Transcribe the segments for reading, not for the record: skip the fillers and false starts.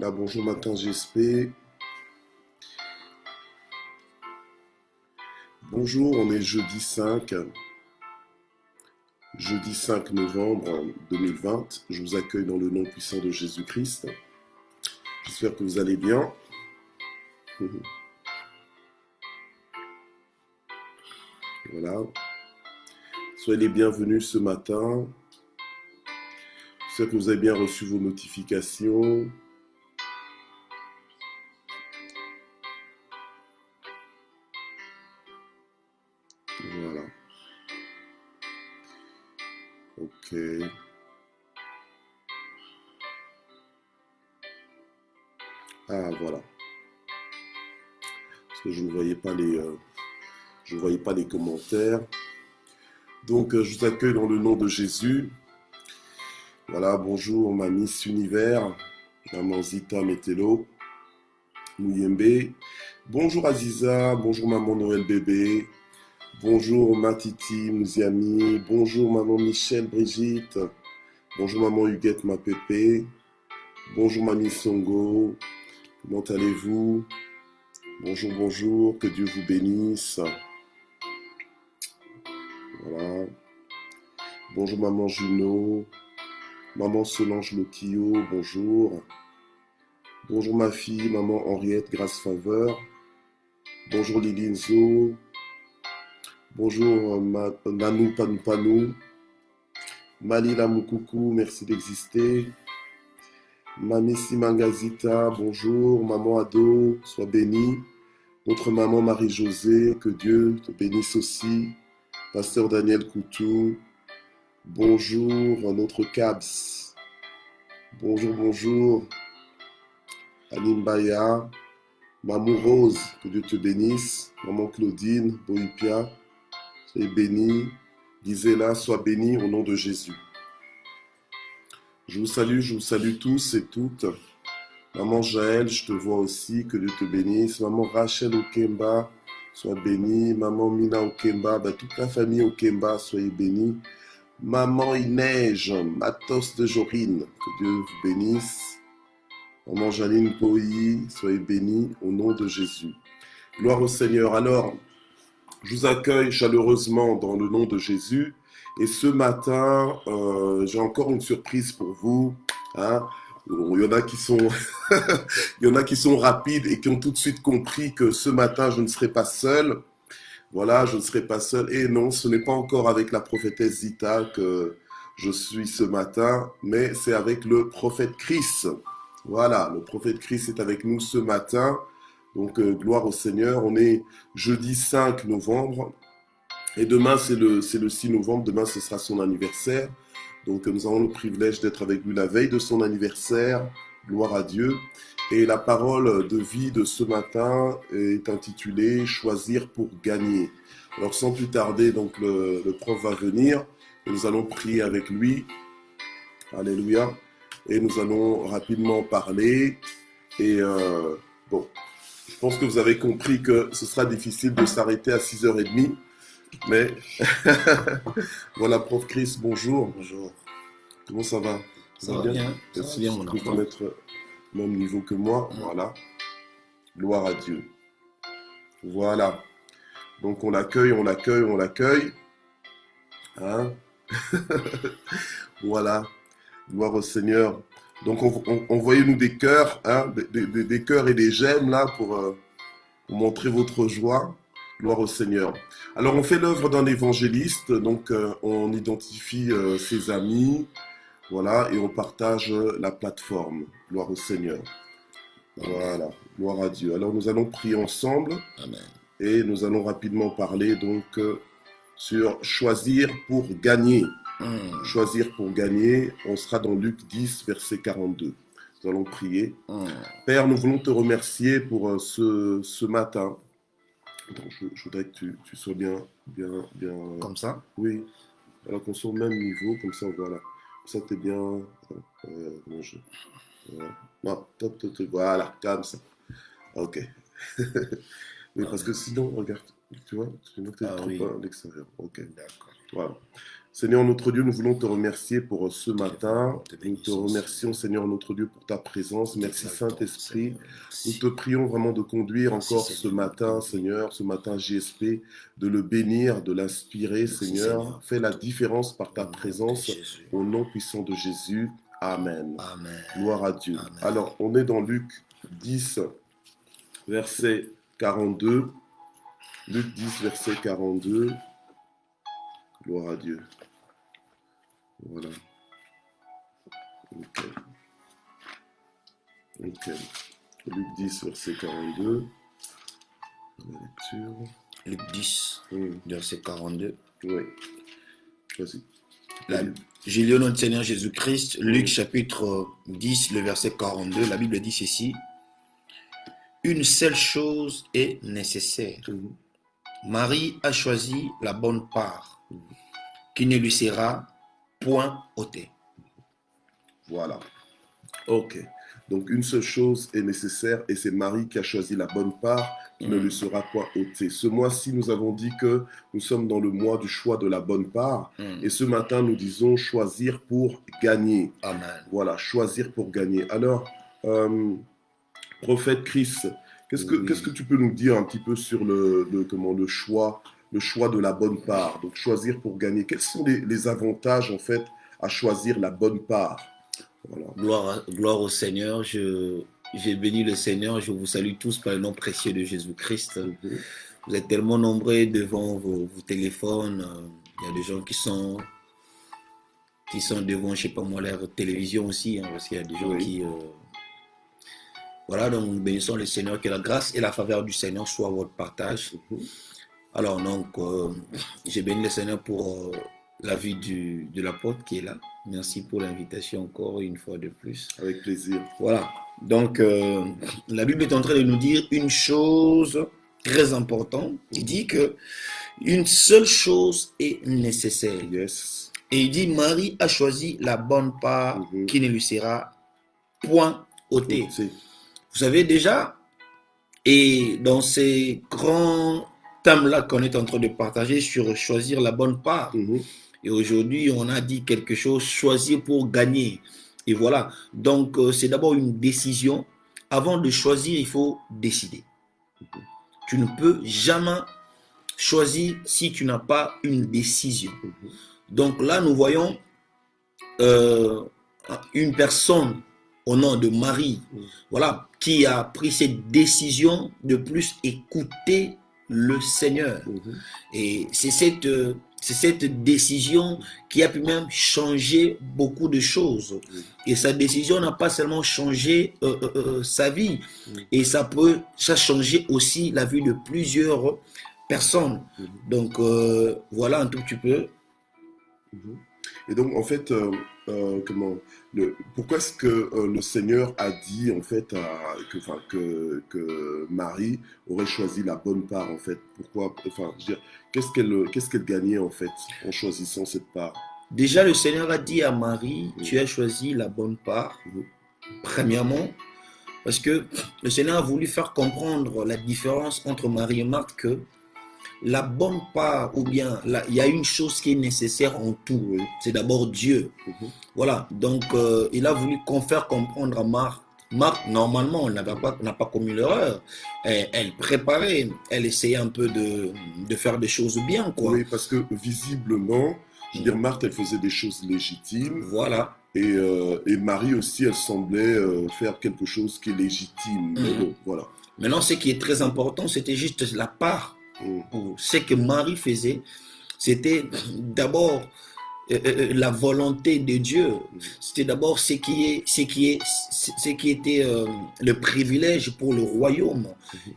Voilà, bonjour matin GSP. Bonjour, on est jeudi 5 novembre 2020. Je vous accueille dans le nom puissant de Jésus-Christ. J'espère que vous allez bien. Voilà. Soyez les bienvenus ce matin. J'espère que vous avez bien reçu vos notifications. Voilà. Ok. Ah, voilà. Parce que je ne voyais pas les commentaires. Donc, je vous accueille dans le nom de Jésus. Voilà, bonjour ma Miss Univers, maman Zita Metelo, Mouyembe. Bonjour Aziza, bonjour maman Noël bébé. Bonjour Matiti Mouziami. Bonjour maman Michel Brigitte. Bonjour maman Huguette ma pépé. Bonjour mamie Songo. Comment allez-vous? Bonjour, bonjour, que Dieu vous bénisse. Voilà. Bonjour maman Juno. Maman Solange Lokio, bonjour. Bonjour ma fille, maman Henriette Grâce Faveur. Bonjour Lilinzo. Bonjour Nanou Panou Panou. Malila Moukoukou, merci d'exister. Mami Simangazita, bonjour. Maman Ado, sois bénie. Notre maman Marie-Josée, que Dieu te bénisse aussi. Pasteur Daniel Coutou. Bonjour notre Cabs. Bonjour, bonjour. Aline Baya. Maman Rose, que Dieu te bénisse. Maman Claudine, Boïpia, soyez bénie. Gisela, sois bénie au nom de Jésus. Je vous salue tous et toutes. Maman Jaël, je te vois aussi, que Dieu te bénisse. Maman Rachel Okemba, sois bénie. Maman Mina Okemba, toute la famille Okemba, soyez bénie. Maman Ineige, Matos de Jorine, que Dieu vous bénisse. Maman Janine Poyi, soyez bénie au nom de Jésus. Gloire au Seigneur. Alors, je vous accueille chaleureusement dans le nom de Jésus. Et ce matin, j'ai encore une surprise pour vous. Hein. Il y en a qui sont, il y en a qui sont rapides et qui ont tout de suite compris que ce matin, je ne serai pas seul. Voilà, je ne serai pas seul. Et non, ce n'est pas encore avec la prophétesse Zita que je suis ce matin, mais c'est avec le prophète Chris. Voilà, le prophète Chris est avec nous ce matin. Donc, gloire au Seigneur. On est jeudi 5 novembre. Et demain, c'est le 6 novembre. Demain, ce sera son anniversaire. Donc, nous avons le privilège d'être avec lui la veille de son anniversaire. Gloire à Dieu. Et la parole de vie de ce matin est intitulée « Choisir pour gagner ». Alors, sans plus tarder, donc le prof va venir. Et nous allons prier avec lui. Alléluia. Et nous allons rapidement parler. Et bon, je pense que vous avez compris que ce sera difficile de s'arrêter à 6h30. Mais voilà, prof Chris, bonjour. Bonjour. Comment ça va? Ça va bien. Merci. Bien, mon Tu peux enfant. mettre au même niveau que moi. Voilà. Gloire à Dieu. Voilà. Donc on l'accueille. Hein? Voilà. Gloire au Seigneur. Donc envoyez-nous des cœurs, hein, des cœurs et des j'aime là pour montrer votre joie. Gloire au Seigneur. Alors on fait l'œuvre d'un évangéliste, donc on identifie ses amis, voilà, et on partage la plateforme. Gloire au Seigneur. Voilà, gloire à Dieu. Alors nous allons prier ensemble. Amen. Et nous allons rapidement parler donc sur choisir pour gagner. Choisir pour gagner, on sera dans Luc 10, verset 42. Nous allons prier. Père, nous voulons te remercier pour ce matin. Attends, je voudrais que tu sois bien. Comme ça? Oui. Alors qu'on soit au même niveau, comme ça, voilà. Comme ça, t'es bien. Non, top, voilà, comme ça. Ok. Mais parce que sinon, regarde, tu vois, tu es trop à l'extérieur. Ok. D'accord. Voilà. Seigneur notre Dieu, nous voulons te remercier pour ce matin. Nous te remercions, Seigneur notre Dieu, pour ta présence. Merci Saint-Esprit. Nous te prions vraiment de conduire encore ce matin, Seigneur, ce matin JSP, de le bénir, de l'inspirer, Seigneur. Fais la différence par ta présence au nom puissant de Jésus. Amen. Amen. Gloire à Dieu. Amen. Alors, on est dans Luc 10, verset 42. Luc 10, verset 42. Gloire à Dieu. Voilà. Nickel. Nickel. Luc 10, verset 42. La lecture. Luc 10, verset 42. Oui. Vas-y. J'ai lu au nom du Seigneur Jésus-Christ, Luc chapitre 10, le verset 42. La Bible dit ceci. Une seule chose est nécessaire. Marie a choisi la bonne part, qui ne lui sera point ôtée. Voilà. Ok. Donc une seule chose est nécessaire et c'est Marie qui a choisi la bonne part qui ne lui sera point ôtée. Ce mois-ci, nous avons dit que nous sommes dans le mois du choix de la bonne part. Et ce matin, nous disons choisir pour gagner. Amen. Voilà, choisir pour gagner. Alors, prophète Chris, qu'est-ce que tu peux nous dire un petit peu sur le choix de la bonne part? Donc choisir pour gagner. Quels sont les avantages en fait à choisir la bonne part? Voilà. Gloire au Seigneur. J'ai béni le Seigneur. Je vous salue tous par le nom précieux de Jésus-Christ. Vous êtes tellement nombreux devant vos téléphones. Il y a des gens qui sont devant, je sais pas moi, leur télévision aussi, parce qu'il y a des gens qui... Voilà, donc nous bénissons le Seigneur, que la grâce et la faveur du Seigneur soient votre partage. Alors donc, j'ai béni le Seigneur pour la vie de l'apôtre qui est là. Merci pour l'invitation encore une fois de plus. Avec plaisir. Voilà, donc la Bible est en train de nous dire une chose très importante. Il dit que une seule chose est nécessaire. Yes. Et il dit, Marie a choisi la bonne part qui ne lui sera point ôtée. Vous savez déjà, et dans ces grands thèmes-là qu'on est en train de partager sur choisir la bonne part, et aujourd'hui on a dit quelque chose, choisir pour gagner. Et voilà, donc c'est d'abord une décision. Avant de choisir, il faut décider. Tu ne peux jamais choisir si tu n'as pas une décision. Donc là, nous voyons une personne au nom de Marie, voilà, qui a pris cette décision de plus écouter le Seigneur. Et c'est cette décision qui a pu même changer beaucoup de choses. Et sa décision n'a pas seulement changé sa vie, et ça a changé aussi la vie de plusieurs personnes. Donc voilà un tout petit peu. Et donc en fait, pourquoi est-ce que le Seigneur a dit en fait que Marie aurait choisi la bonne part en fait? Pourquoi? Enfin, je veux dire, qu'est-ce qu'elle gagnait en fait en choisissant cette part? Déjà, le Seigneur a dit à Marie, tu as choisi la bonne part. Premièrement, parce que le Seigneur a voulu faire comprendre la différence entre Marie et Marthe, que la bonne part, ou bien il y a une chose qui est nécessaire en tout, c'est d'abord Dieu. Voilà, donc il a voulu faire comprendre à Marthe. Marthe, normalement, n'a pas commis l'erreur. Elle préparait, elle essayait un peu de faire des choses bien, quoi. Oui, parce que visiblement, je veux dire, Marthe, elle faisait des choses légitimes. Voilà. Et Marie aussi, elle semblait faire quelque chose qui est légitime. Mais bon, voilà. Maintenant, ce qui est très important, c'était juste la part. Ce que Marie faisait, c'était d'abord la volonté de Dieu. C'était d'abord ce qui était le privilège pour le royaume.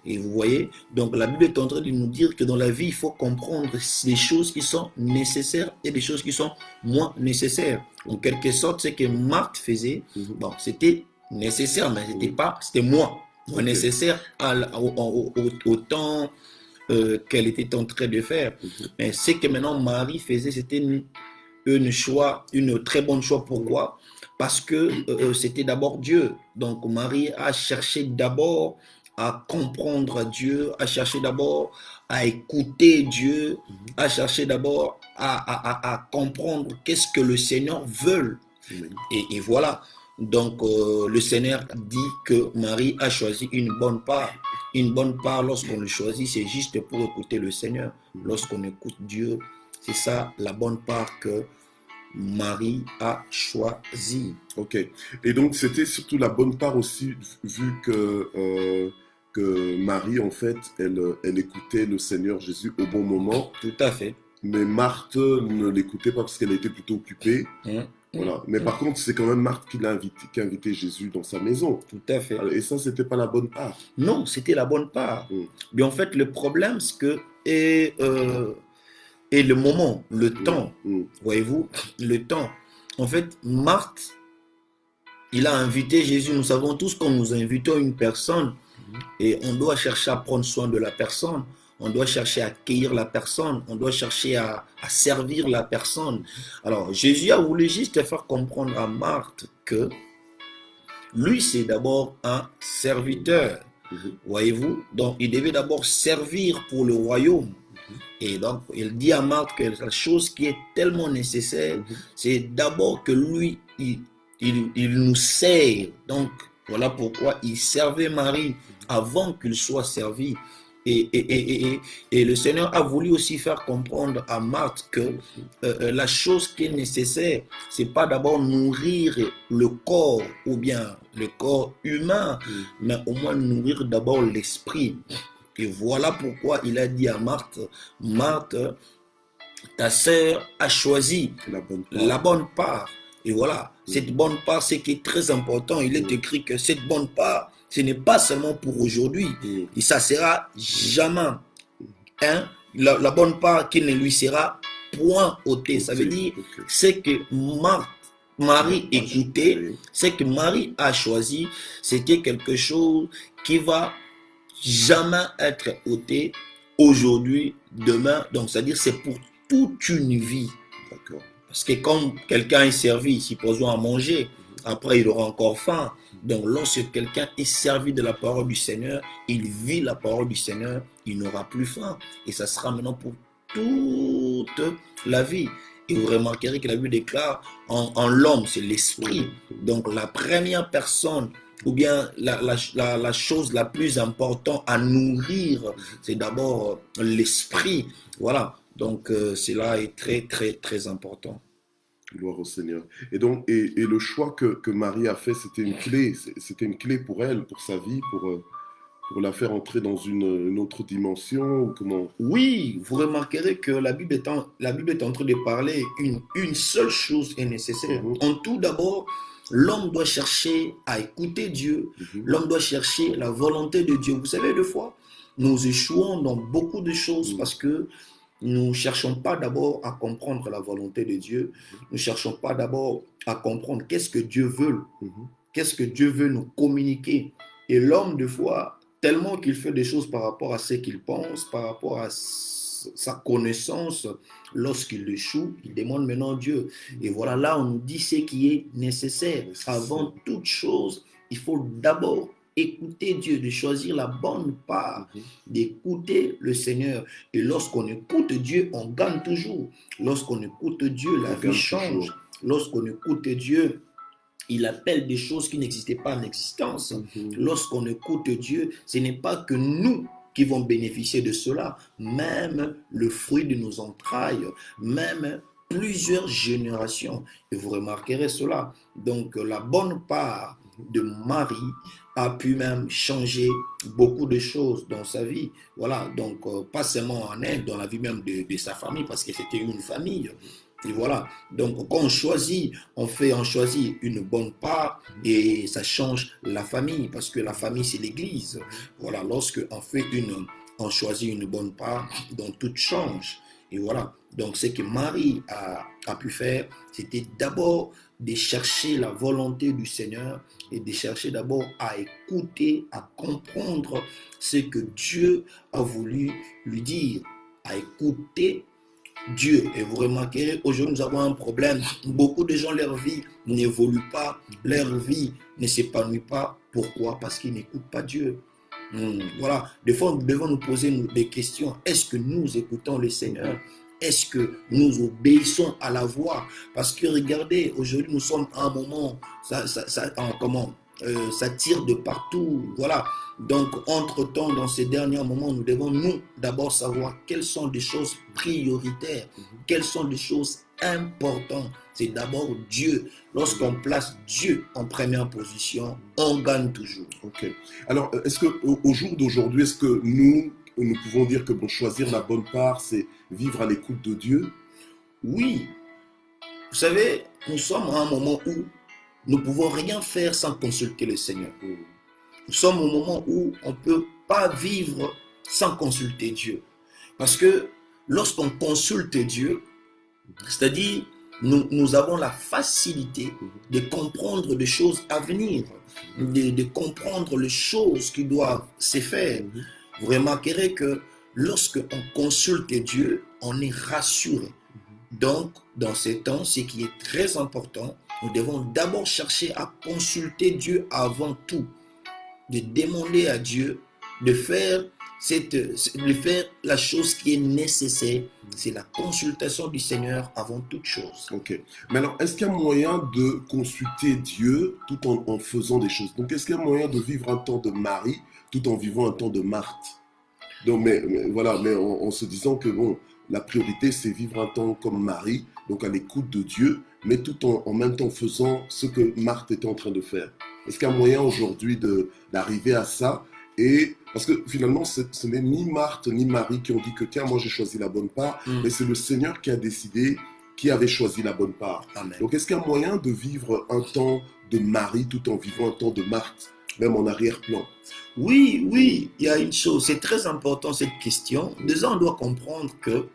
Et vous voyez, donc la Bible est en train de nous dire que dans la vie, il faut comprendre les choses qui sont nécessaires et les choses qui sont moins nécessaires. En quelque sorte, ce que Marthe faisait, bon, c'était nécessaire, mais c'était moins nécessaire au temps qu'elle était en train de faire. Mais ce que maintenant Marie faisait, c'était une très bonne choix. Pourquoi? Parce que c'était d'abord Dieu. Donc Marie a cherché d'abord à comprendre Dieu, a cherché d'abord à écouter Dieu, à chercher d'abord à comprendre qu'est-ce que le Seigneur veut. Et voilà. Donc, le Seigneur dit que Marie a choisi une bonne part. Une bonne part, lorsqu'on le choisit, c'est juste pour écouter le Seigneur. Lorsqu'on écoute Dieu, c'est ça la bonne part que Marie a choisie. Ok. Et donc, c'était surtout la bonne part aussi, vu que Marie, en fait, elle écoutait le Seigneur Jésus au bon moment. Tout à fait. Mais Marthe ne l'écoutait pas parce qu'elle était plutôt occupée. Voilà. Mais par contre, c'est quand même Marthe qui a invité Jésus dans sa maison. Tout à fait. Et ça, c'était pas la bonne part. Non, c'était la bonne part. Mais en fait, le problème, c'est que et le moment, le temps, voyez-vous, le temps. En fait, Marthe, il a invité Jésus. Nous savons tous quand nous invitons une personne et on doit chercher à prendre soin de la personne. On doit chercher à accueillir la personne. On doit chercher à servir la personne. Alors, Jésus a voulu juste faire comprendre à Marthe que lui, c'est d'abord un serviteur. Voyez-vous? Donc, il devait d'abord servir pour le royaume. Et donc, il dit à Marthe que la chose qui est tellement nécessaire, c'est d'abord que lui, il nous sert. Donc, voilà pourquoi il servait Marie avant qu'il soit servi. Et le Seigneur a voulu aussi faire comprendre à Marthe que la chose qui est nécessaire, c'est pas d'abord nourrir le corps ou bien le corps humain, mais au moins nourrir d'abord l'esprit. Et voilà pourquoi il a dit à Marthe, Marthe, ta sœur a choisi la bonne part. Et voilà, cette bonne part, c'est qui est très important. Il est écrit que cette bonne part, ce n'est pas seulement pour aujourd'hui. Et ça sera jamais. La bonne part qui ne lui sera point ôtée. Ça veut dire, c'est que Marie écoutait, c'est que Marie a choisi, c'était quelque chose qui va jamais être ôté aujourd'hui, demain. Donc, c'est-à-dire c'est pour toute une vie. D'accord. Parce que quand quelqu'un est servi, supposons à manger, après il aura encore faim. Donc, lorsque quelqu'un est servi de la parole du Seigneur, il vit la parole du Seigneur, il n'aura plus faim. Et ça sera maintenant pour toute la vie. Et vous remarquerez que la Bible déclare en l'homme, c'est l'esprit. Donc, la première personne ou bien la chose la plus importante à nourrir, c'est d'abord l'esprit. Voilà, donc cela est très, très, très important. Gloire au Seigneur. Et donc, et le choix que Marie a fait, c'était une clé pour elle, pour sa vie, pour la faire entrer dans une autre dimension ou comment? Oui, vous remarquerez que la Bible est en train de parler, une seule chose est nécessaire. En tout d'abord, l'homme doit chercher à écouter Dieu. L'homme doit chercher la volonté de Dieu. Vous savez, des fois, nous échouons dans beaucoup de choses parce que nous ne cherchons pas d'abord à comprendre la volonté de Dieu. Nous ne cherchons pas d'abord à comprendre qu'est-ce que Dieu veut. Qu'est-ce que Dieu veut nous communiquer. Et l'homme, des fois, tellement qu'il fait des choses par rapport à ce qu'il pense, par rapport à sa connaissance, lorsqu'il échoue, il demande maintenant Dieu. Et voilà, là, on nous dit ce qui est nécessaire. Avant toute chose, il faut d'abord écouter Dieu, de choisir la bonne part, d'écouter le Seigneur. Et lorsqu'on écoute Dieu, on gagne toujours. Lorsqu'on écoute Dieu, la vie change. Lorsqu'on écoute Dieu, il appelle des choses qui n'existaient pas en existence. Lorsqu'on écoute Dieu, ce n'est pas que nous qui vont bénéficier de cela, même le fruit de nos entrailles, même plusieurs générations. Et vous remarquerez cela. Donc, la bonne part de Marie a pu même changer beaucoup de choses dans sa vie. Voilà, donc pas seulement en elle, dans la vie même de sa famille, parce que c'était une famille. Et voilà, donc quand on choisit, on choisit une bonne part et ça change la famille, parce que la famille c'est l'église. Voilà, lorsque on choisit une bonne part, donc tout change. Et voilà, donc ce que Marie a pu faire, c'était d'abord de chercher la volonté du Seigneur et de chercher d'abord à écouter, à comprendre ce que Dieu a voulu lui dire, à écouter Dieu. Et vous remarquerez, aujourd'hui nous avons un problème. Beaucoup de gens, leur vie n'évolue pas, leur vie ne s'épanouit pas. Pourquoi? Parce qu'ils n'écoutent pas Dieu. Voilà, des fois, nous devons nous poser des questions. Est-ce que nous écoutons le Seigneur? Est-ce que nous obéissons à la voix? Parce que regardez, aujourd'hui, nous sommes à un moment, ça tire de partout. Voilà. Donc, entre-temps, dans ces derniers moments, nous devons, nous, d'abord savoir quelles sont les choses prioritaires, quelles sont les choses importantes. C'est d'abord Dieu. Lorsqu'on place Dieu en première position, on gagne toujours. Ok. Alors, est-ce qu'au jour d'aujourd'hui, est-ce que nous pouvons dire que choisir la bonne part, c'est vivre à l'écoute de Dieu? Oui. Vous savez, nous sommes à un moment où nous ne pouvons rien faire sans consulter le Seigneur. Nous sommes au moment où on ne peut pas vivre sans consulter Dieu. Parce que lorsqu'on consulte Dieu, c'est-à-dire nous avons la facilité de comprendre les choses à venir, de comprendre les choses qui doivent se faire. Vous remarquerez que lorsqu'on consulte Dieu, on est rassuré. Donc, dans ces temps, ce qui est très important, nous devons d'abord chercher à consulter Dieu avant tout, de demander à Dieu de faire la chose qui est nécessaire. C'est la consultation du Seigneur avant toute chose. Ok. Mais alors, est-ce qu'il y a moyen de consulter Dieu tout en faisant des choses? Donc, est-ce qu'il y a moyen de vivre un temps de Marie tout en vivant un temps de Marthe? Donc, mais en se disant que bon, la priorité, c'est vivre un temps comme Marie, donc à l'écoute de Dieu, mais tout en même temps faisant ce que Marthe était en train de faire. Est-ce qu'il y a moyen aujourd'hui d'arriver à ça? Et parce que finalement, ce n'est ni Marthe ni Marie qui ont dit que tiens, moi j'ai choisi la bonne part, mais c'est le Seigneur qui a décidé qui avait choisi la bonne part. Amen. Donc est-ce qu'il y a moyen de vivre un temps de Marie tout en vivant un temps de Marthe, même en arrière-plan? Oui, il y a une chose, c'est très important cette question. Déjà, on doit comprendre que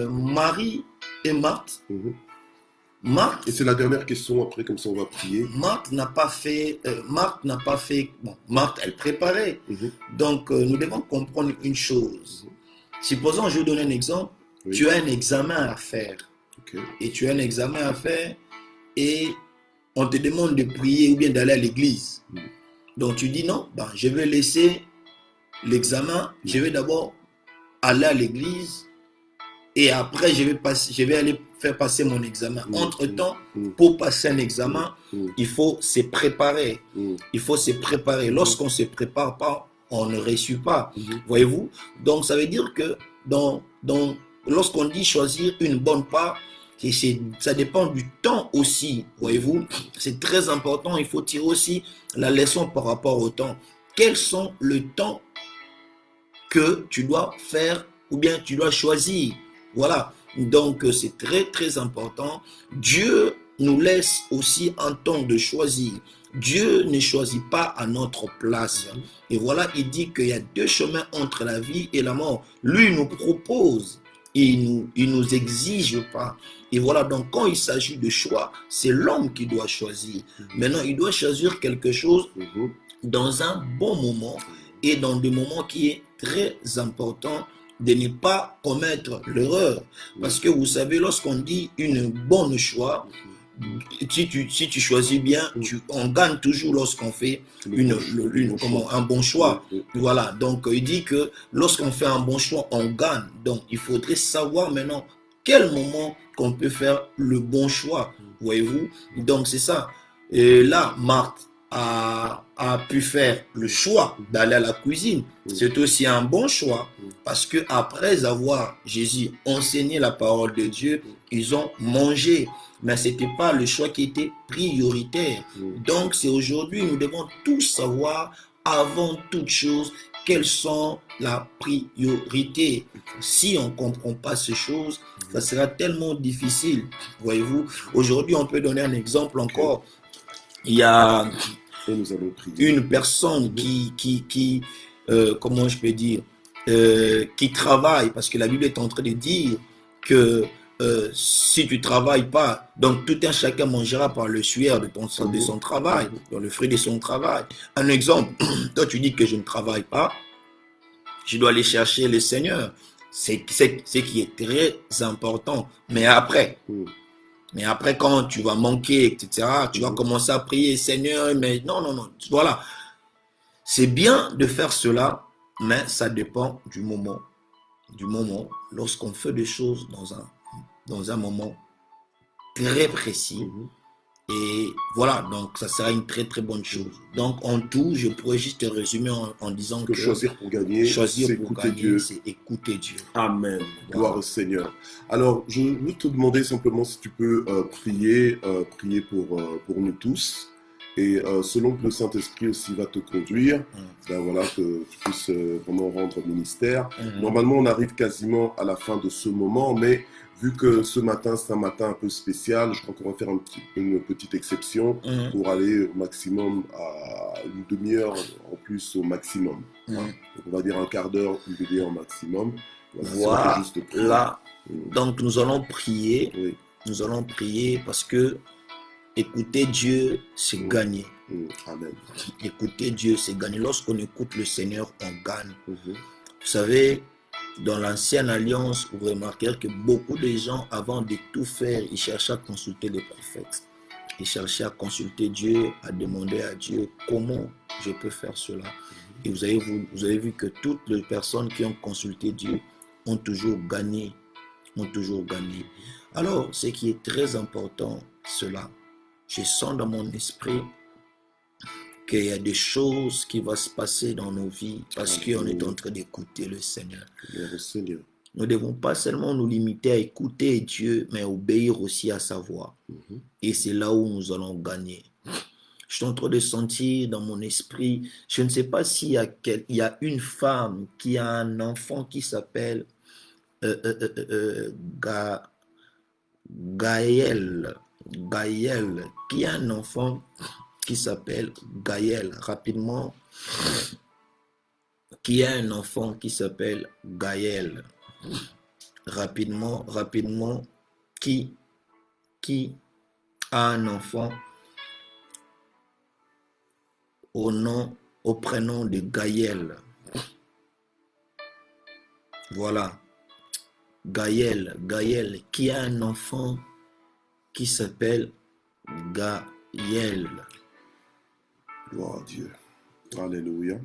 Marie et Marthe, et c'est la dernière question, après comme ça on va prier. Marthe n'a pas fait, bon, Marthe elle préparait. Donc nous devons comprendre une chose. Supposons, je vais donner un exemple, tu as un examen à faire. Et tu as un examen à faire et on te demande de prier ou bien d'aller à l'église. Donc tu dis non, je vais laisser l'examen, je vais d'abord aller à l'église et après je vais aller faire passer mon examen. Entre-temps, pour passer un examen, il faut se préparer. Il faut se préparer. Lorsqu'on ne se prépare pas, on ne réussit pas. Voyez-vous? Donc ça veut dire que lorsqu'on dit choisir une bonne part, ça dépend du temps aussi, voyez-vous. C'est très important, il faut tirer aussi la leçon par rapport au temps. Quels sont le temps que tu dois faire ou bien tu dois choisir? Voilà, donc c'est très très important. Dieu nous laisse aussi un temps de choisir. Dieu ne choisit pas à notre place. Et voilà, il dit qu'il y a deux chemins entre la vie et la mort. Lui nous propose. Il nous exige pas. Et voilà, donc quand il s'agit de choix, c'est l'homme qui doit choisir. Maintenant, il doit choisir quelque chose dans un bon moment et dans des moments qui est très important de ne pas commettre l'erreur. Parce que vous savez, lorsqu'on dit une bonne choix, si tu choisis bien, on gagne toujours lorsqu'on fait un bon choix. Voilà, donc il dit que lorsqu'on fait un bon choix, on gagne. Donc il faudrait savoir maintenant quel moment qu'on peut faire le bon choix. Voyez-vous? Donc c'est ça. Et là, Marthe a pu faire le choix d'aller à la cuisine. C'est aussi un bon choix parce que après avoir Jésus enseigné la parole de Dieu, ils ont mangé. Mais ce n'était pas le choix qui était prioritaire. Donc c'est aujourd'hui, nous devons tous savoir avant toute chose quelles sont la priorité. Si on ne comprend pas ces choses, ça sera tellement difficile. Voyez-vous, aujourd'hui on peut donner un exemple encore. Il y a une personne qui comment je peux dire, qui travaille, parce que la Bible est en train de dire que si tu ne travailles pas, donc tout un chacun mangera par le suaire de son travail, dans le fruit de son travail. Un exemple, toi tu dis que je ne travaille pas, je dois aller chercher le Seigneur. C'est ce qui est très important. Mais après, quand tu vas manquer, etc., tu vas commencer à prier, Seigneur, mais non, voilà. C'est bien de faire cela, mais ça dépend du moment. Du moment, lorsqu'on fait des choses dans un moment très précis. Et voilà, donc ça sera une très très bonne chose. Donc en tout, je pourrais juste te résumer en disant que choisir pour gagner, c'est écouter Dieu. C'est écouter Dieu. Amen. Gloire au Seigneur. Alors, je veux te demander simplement si tu peux prier pour nous tous. Et selon que le Saint-Esprit aussi va te conduire, ben voilà, que tu puisses vraiment rendre ministère. Normalement, on arrive quasiment à la fin de ce moment, mais vu que ce matin, c'est un matin un peu spécial, je crois qu'on va faire une petite exception pour aller au maximum à une demi-heure en plus au maximum. Donc, on va dire un quart d'heure, une demi-heure maximum. Voilà. Donc nous allons prier. Oui. Nous allons prier parce que écouter Dieu, c'est gagner. Amen. Écouter Dieu, c'est gagner. Lorsqu'on écoute le Seigneur, on gagne. Vous savez, dans l'ancienne alliance, vous remarquez que beaucoup de gens, avant de tout faire, ils cherchaient à consulter les prophètes. Ils cherchaient à consulter Dieu, à demander à Dieu comment je peux faire cela. Et vous avez vu que toutes les personnes qui ont consulté Dieu ont toujours gagné. Alors, ce qui est très important, cela, je sens dans mon esprit qu'il y a des choses qui vont se passer dans nos vies parce qu'on est en train d'écouter le Seigneur. Nous ne devons pas seulement nous limiter à écouter Dieu, mais obéir aussi à sa voix. Et c'est là où nous allons gagner. Je suis en train de sentir dans mon esprit, je ne sais pas s'il y a une femme qui a un enfant qui s'appelle Gaël, qui a un enfant qui s'appelle Gaël, rapidement, rapidement, qui a un enfant au prénom de Gaël. Voilà. Gaël, qui a un enfant qui s'appelle Gaël. Gloire à Dieu. Alléluia.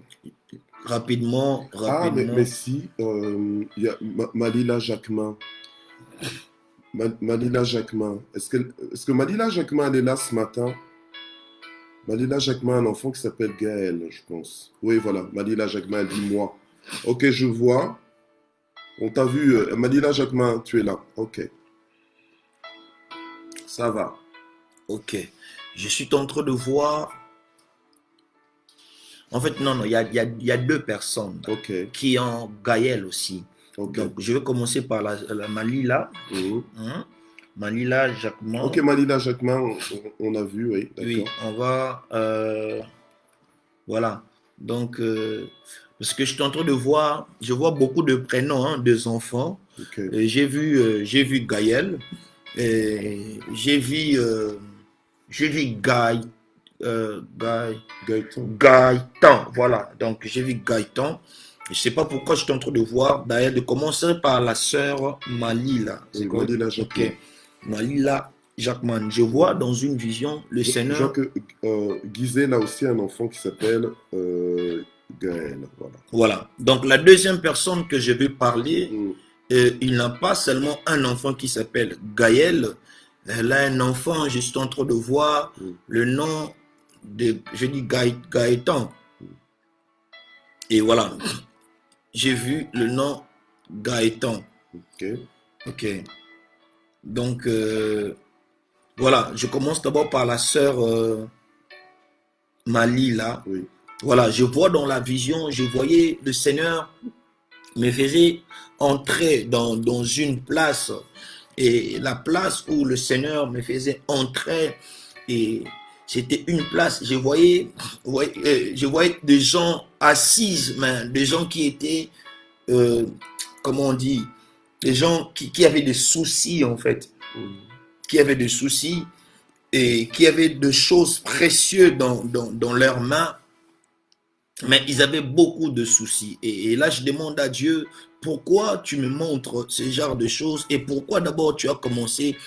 Rapidement. Mais si, il y a Malila Jacquemin. Malila Jacquemin. Est-ce que Malila Jacquemin, elle est là ce matin? Malila Jacquemin a un enfant qui s'appelle Gaël, je pense. Oui, voilà. Malila Jacquemin, elle dit moi. Ok, je vois. On t'a vu. Malila Jacquemin, tu es là. Ok. Ça va. Ok. Je suis en train de voir. En fait, non, il y a deux personnes qui ont Gaël aussi. Donc, je vais commencer par la Malila. Malila Jacquemin. Ok, Malila Jacquemin, on a vu, oui. Oui, on va... voilà. Donc, parce que je suis en train de voir, je vois beaucoup de prénoms des enfants. J'ai vu Gaël. J'ai vu Gaëtan, voilà. Donc, j'ai vu Gaëtan. Je ne sais pas pourquoi je suis en train de voir. D'ailleurs, de commencer par la sœur Malila. C'est quoi Malila Jacquemin. Malila Jacquemin. Je vois dans une vision le Seigneur. Je vois que Gisèle a aussi un enfant qui s'appelle Gaël. Voilà. Donc, la deuxième personne que je vais parler, il n'a pas seulement un enfant qui s'appelle Gaël. Elle a un enfant, je suis en train de voir le nom de, je dis Gaëtan. Et voilà, j'ai vu le nom Gaëtan. Ok. Donc, voilà, je commence d'abord par la sœur Malila. Voilà, je vois dans la vision, je voyais le Seigneur me faisait entrer dans une place. Et la place où le Seigneur me faisait entrer, et c'était une place, je voyais des gens assis, mais des gens qui étaient, comment on dit, des gens qui avaient des soucis en fait, qui avaient des soucis et qui avaient de choses précieuses dans leurs mains, mais ils avaient beaucoup de soucis. Et là, je demande à Dieu, pourquoi tu me montres ce genre de choses et pourquoi d'abord tu as commencé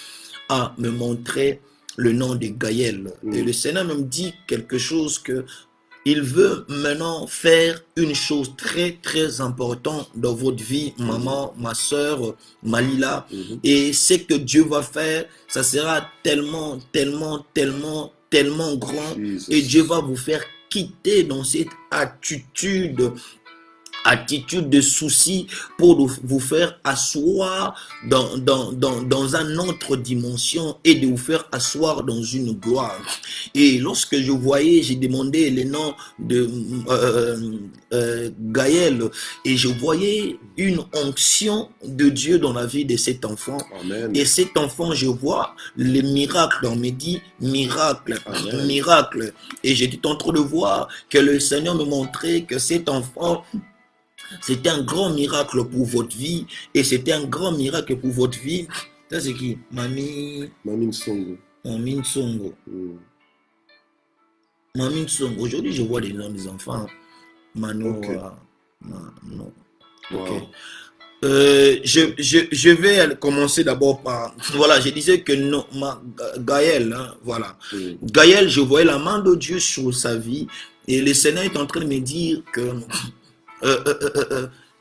à me montrer le nom de Gaël. Et le Seigneur me dit quelque chose que il veut maintenant faire une chose très, très importante dans votre vie, maman, ma soeur, Malila. Et ce que Dieu va faire, ça sera tellement, tellement, tellement, tellement grand. Et Dieu va vous faire quitter dans cette attitude de souci pour vous faire asseoir dans une autre dimension et de vous faire asseoir dans une gloire. Et lorsque je voyais, j'ai demandé le nom de Gaël et je voyais une onction de Dieu dans la vie de cet enfant. Amen. Et cet enfant, je vois le miracle. On me dit miracle, Amen. miracle. Et j'étais en train de voir que le Seigneur me montrait que cet enfant, c'était un grand miracle pour votre vie. Et c'était un grand miracle pour votre vie. Ça, c'est qui? Mamie Nsongo. Mamie Nsongo. Mamie Nsongo. Aujourd'hui, je vois les noms des enfants. Mano. Okay. Non. Wow. Ok. Je vais commencer d'abord par... Voilà, je disais que non, Gaël, hein, voilà. Gaël, je voyais la main de Dieu sur sa vie. Et le Seigneur est en train de me dire que...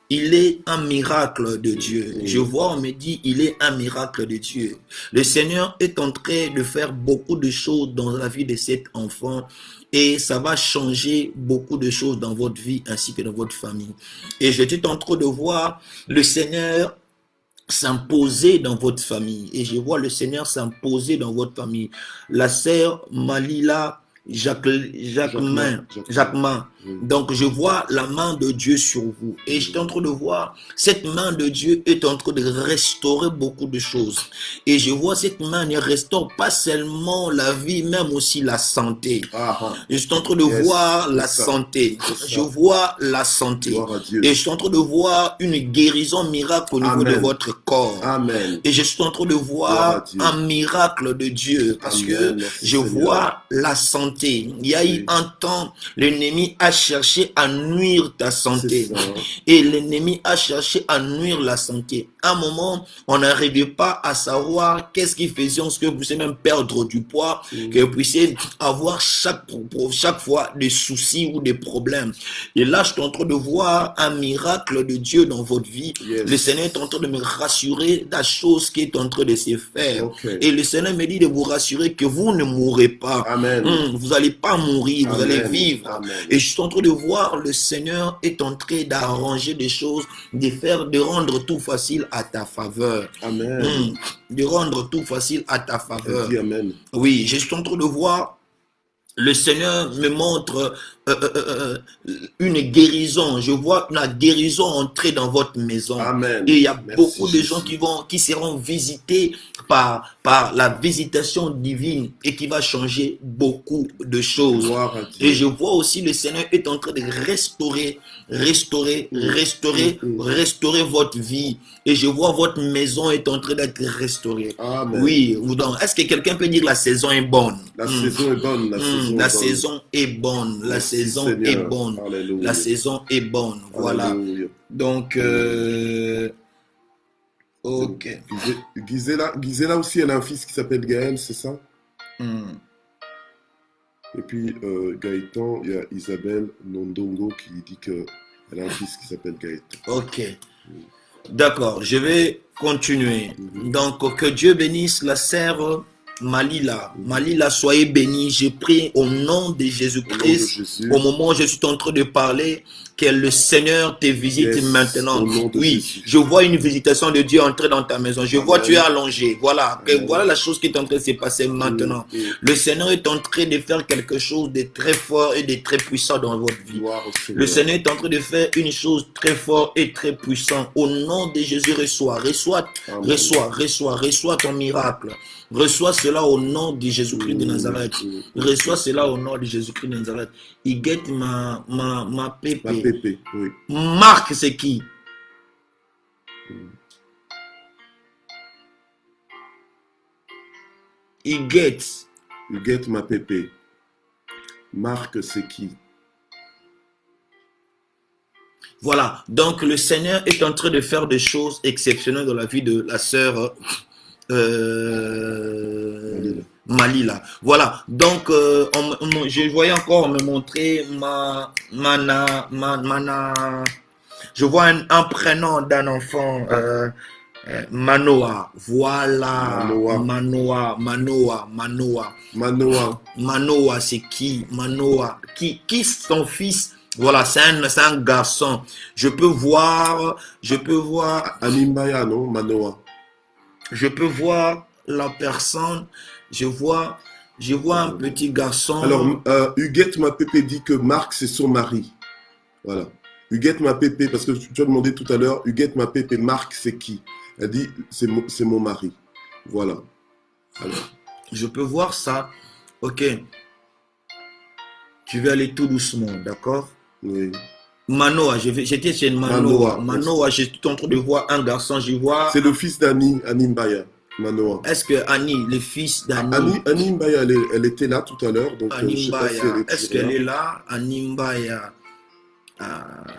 il est un miracle de Dieu. Je vois, on me dit, il est un miracle de Dieu. Le Seigneur est en train de faire beaucoup de choses dans la vie de cet enfant et ça va changer beaucoup de choses dans votre vie ainsi que dans votre famille. Et je suis en train de voir le Seigneur s'imposer dans votre famille. Et je vois le Seigneur s'imposer dans votre famille. La sœur Malila Jacquemin. Donc je vois la main de Dieu sur vous et je suis en train de voir cette main de Dieu est en train de restaurer beaucoup de choses et je vois cette main ne restaure pas seulement la vie, même aussi la santé. Je suis en train de voir la santé. Je vois la santé et je suis en train de voir une guérison miracle au niveau de votre corps. Amen. Et je suis en train de voir un miracle de Dieu parce que je vois la santé. Il y a eu un temps, l'ennemi a cherché à nuire ta santé. Et l'ennemi a cherché à nuire la santé. À un moment, on n'arrivait pas à savoir qu'est-ce qui faisait en ce que vous puissiez même perdre du poids, que vous puissiez avoir chaque fois des soucis ou des problèmes. Et là, je suis en train de voir un miracle de Dieu dans votre vie. Le Seigneur est en train de me rassurer de la chose qui est en train de se faire. Et le Seigneur me dit de vous rassurer que vous ne mourrez pas. Amen. Vous n'allez pas mourir, vous allez vivre. Amen. Et je suis en train de voir le Seigneur est en train d'arranger des choses, de rendre tout facile à ta faveur. Amen. De rendre tout facile à ta faveur. Amen. Oui, je suis en train de voir le Seigneur me montre une guérison. Je vois la guérison entrer dans votre maison. Amen. Et il y a Merci beaucoup de Jésus. gens qui seront visités par la visitation divine et qui va changer beaucoup de choses. Gloire à Dieu. Et je vois aussi le Seigneur est en train de restaurer votre vie. Et je vois votre maison est en train d'être restaurée. Amen. Oui, est-ce que quelqu'un peut dire la saison est bonne? La saison est bonne. La saison est bonne. La saison Seigneur. est bonne. Alléluia. La saison est bonne. Voilà. Alléluia. Donc, ok. Gisela aussi, elle a un fils qui s'appelle Gaël, c'est ça? Et puis Gaëtan, il y a Isabelle Nondongo qui dit qu'elle a un fils qui s'appelle Gaëtan. Ok. D'accord, je vais continuer. Donc, que Dieu bénisse la sœur Malila. Malila, soyez bénie. Je prie au nom de Jésus-Christ. Au moment où je suis en train de parler, que le Seigneur te visite maintenant. Oui, Jésus. je vois une visitation de Dieu entrer dans ta maison. Je vois tu es allongé. Voilà. Voilà la chose qui est en train de se passer maintenant. Le Seigneur est en train de faire quelque chose de très fort et de très puissant dans votre vie. Le Seigneur est en train de faire une chose très forte et très puissante. Au nom de Jésus, reçois ton miracle. Reçois cela au nom de Jésus-Christ de Nazareth. Reçois cela au nom de Jésus-Christ de Nazareth. Il guette ma pépé. Ma pépé, oui. Marc, c'est qui? Il guette. You get ma pépé. Marc, c'est qui? Voilà. Donc, le Seigneur est en train de faire des choses exceptionnelles dans la vie de la sœur Malila. Voilà. Donc, je voyais encore me montrer je vois un prénom d'un enfant, Manoa. Voilà. Manoa. Manoa, c'est qui? Manoa. Qui son fils? Voilà, c'est un garçon. Je peux voir. Animbaya, non? Manoa. Je peux voir la personne. Je vois un petit garçon. Alors, Huguette Mapépé dit que Marc, c'est son mari. Voilà. Huguette Mapépé, parce que tu as demandé tout à l'heure, Huguette Mapépé, Marc, c'est qui? Elle dit, c'est mon mari. Voilà. Alors. Je peux voir ça. Ok. Tu veux aller tout doucement, d'accord? Oui. Manoa, j'étais chez Manoa. Manoa, j'étais en train de voir un garçon, je vois... C'est le fils d'Annie, Annie Mbaya, Manoa. Est-ce que Annie, le fils d'Annie... Annie Mbaya, elle était là tout à l'heure, donc Annie Mbaya, est-ce qu'elle est là? Annie Mbaya,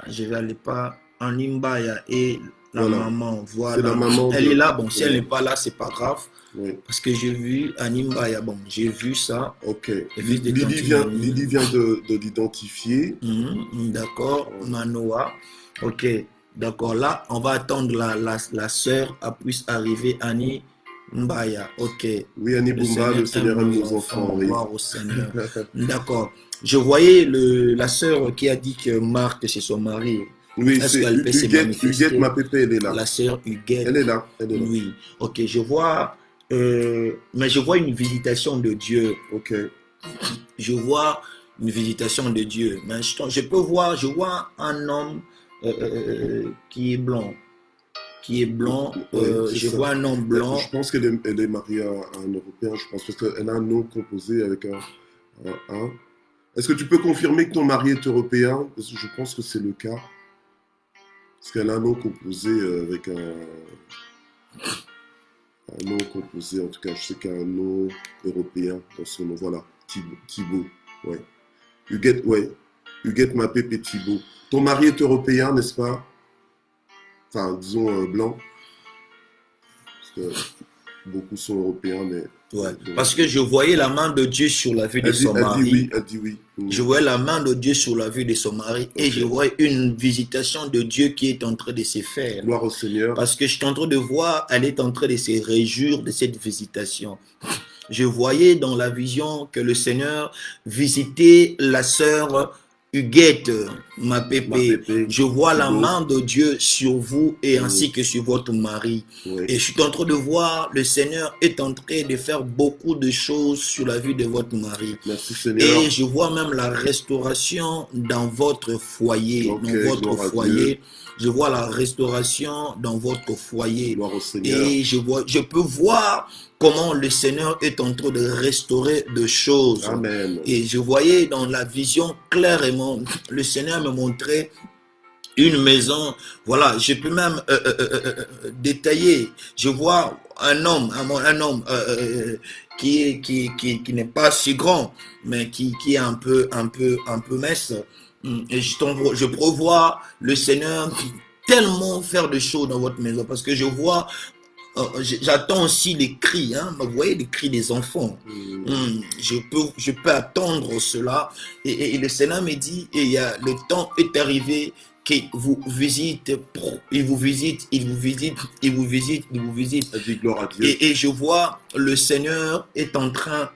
je vais aller pas... Annie Mbaya et la maman, voilà. La maman elle est là, bon, si elle n'est pas là, c'est pas grave. Oui. Parce que j'ai vu Annie Mbaya, bon, j'ai vu ça. Ok. Lily vient de l'identifier. D'accord, Manoa. Ok, d'accord. Là, on va attendre la sœur puisse arriver, Annie Mbaya. Ok. Oui, Annie Boumba, le Seigneur aime nos enfants. Oui. Au Seigneur. D'accord. Je voyais la sœur qui a dit que Marc, c'est son mari. Oui, c'est Huguette Mapépé, elle est là. La sœur Huguette. Elle est là. Oui. Ok, je vois... mais je vois une visitation de Dieu. Ok. Je vois une visitation de Dieu. Mais je vois un homme qui est blanc. Je vois un homme blanc. Je pense qu'elle est mariée à un Européen, je pense, parce qu'elle a un nom composé avec un. Est-ce que tu peux confirmer que ton mari est européen? Parce que je pense que c'est le cas. Parce qu'elle a un nom composé avec un nom composé, en tout cas, je sais qu'il y a un nom européen dans son nom. Voilà, Thibaut, ouais. Huguette Mapépé Thibaut. Ton mari est européen, n'est-ce pas? Enfin, disons blanc. Parce que beaucoup sont européens, mais... Ouais, parce que je voyais la main de Dieu sur la vie de son mari. Elle dit oui. Je voyais la main de Dieu sur la vie de son mari et je voyais une visitation de Dieu qui est en train de se faire. Gloire au Seigneur. Parce que je suis en train de voir, elle est en train de se réjouir de cette visitation. Je voyais dans la vision que le Seigneur visitait la sœur Huguette Mapépé. Je vois la main de Dieu sur vous et ainsi que sur votre mari. Oui. Et je suis en train de voir le Seigneur est en train de faire beaucoup de choses sur la vie de votre mari. Merci Seigneur. Et je vois même la restauration dans votre foyer. Je vois la restauration dans votre foyer. Gloire au Seigneur. Et je peux voir comment le Seigneur est en train de restaurer des choses. Amen. Et je voyais dans la vision clairement, le Seigneur me montrait une maison. Voilà, je peux même détailler. Je vois un homme qui n'est pas si grand, mais qui est un peu mince. Et je prévois le Seigneur tellement faire de choses dans votre maison parce que je vois. J'attends aussi les cris, vous voyez les cris des enfants. Je peux attendre cela. Et le Seigneur me dit, le temps est arrivé qu'il vous visite, il vous visite. Gloire à Dieu. Et je vois le Seigneur est en train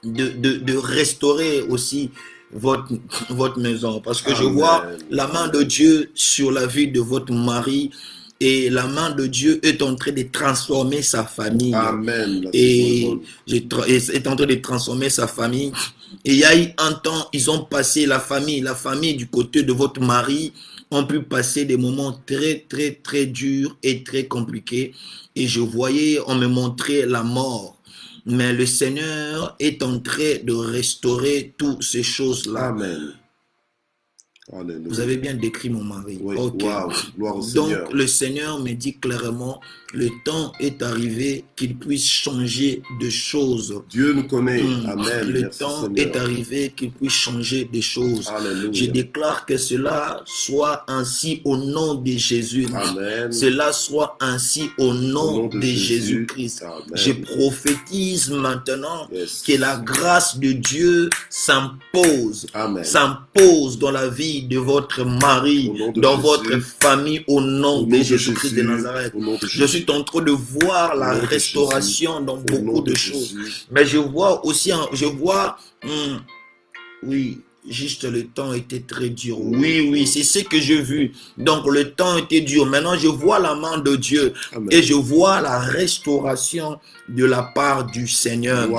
de restaurer aussi votre maison. Parce que je vois la main de Dieu sur la vie de votre mari. Et la main de Dieu est en train de transformer sa famille. Amen. Et est en train de transformer sa famille. Et il y a eu un temps, ils ont passé la famille du côté de votre mari ont pu passer des moments très, très, très durs et très compliqués. Et je voyais, on me montrait la mort. Mais le Seigneur est en train de restaurer toutes ces choses-là. Amen. Alléluia. Vous avez bien décrit mon mari. Oui. Ok. Wow. Gloire au Donc Seigneur. le Seigneur me dit clairement, le temps est arrivé qu'il puisse changer de choses. Dieu nous connaît. Amen. Le Merci, temps Seigneur. est arrivé qu'il puisse changer des choses. Alléluia. Je déclare que cela soit ainsi au nom de Jésus. Amen. Cela soit ainsi au nom de Jésus-Christ. Je prophétise maintenant que la grâce de Dieu s'impose. Amen. S'impose dans la vie de votre mari, dans votre famille, au nom de Jésus-Christ de Nazareth. Je suis en train de voir la restauration dans beaucoup de choses. Mais je vois aussi, oui, juste le temps était très dur. Oui, c'est ce que j'ai vu. Donc le temps était dur. Maintenant, je vois la main de Dieu. Amen. Et je vois la restauration de la part du Seigneur.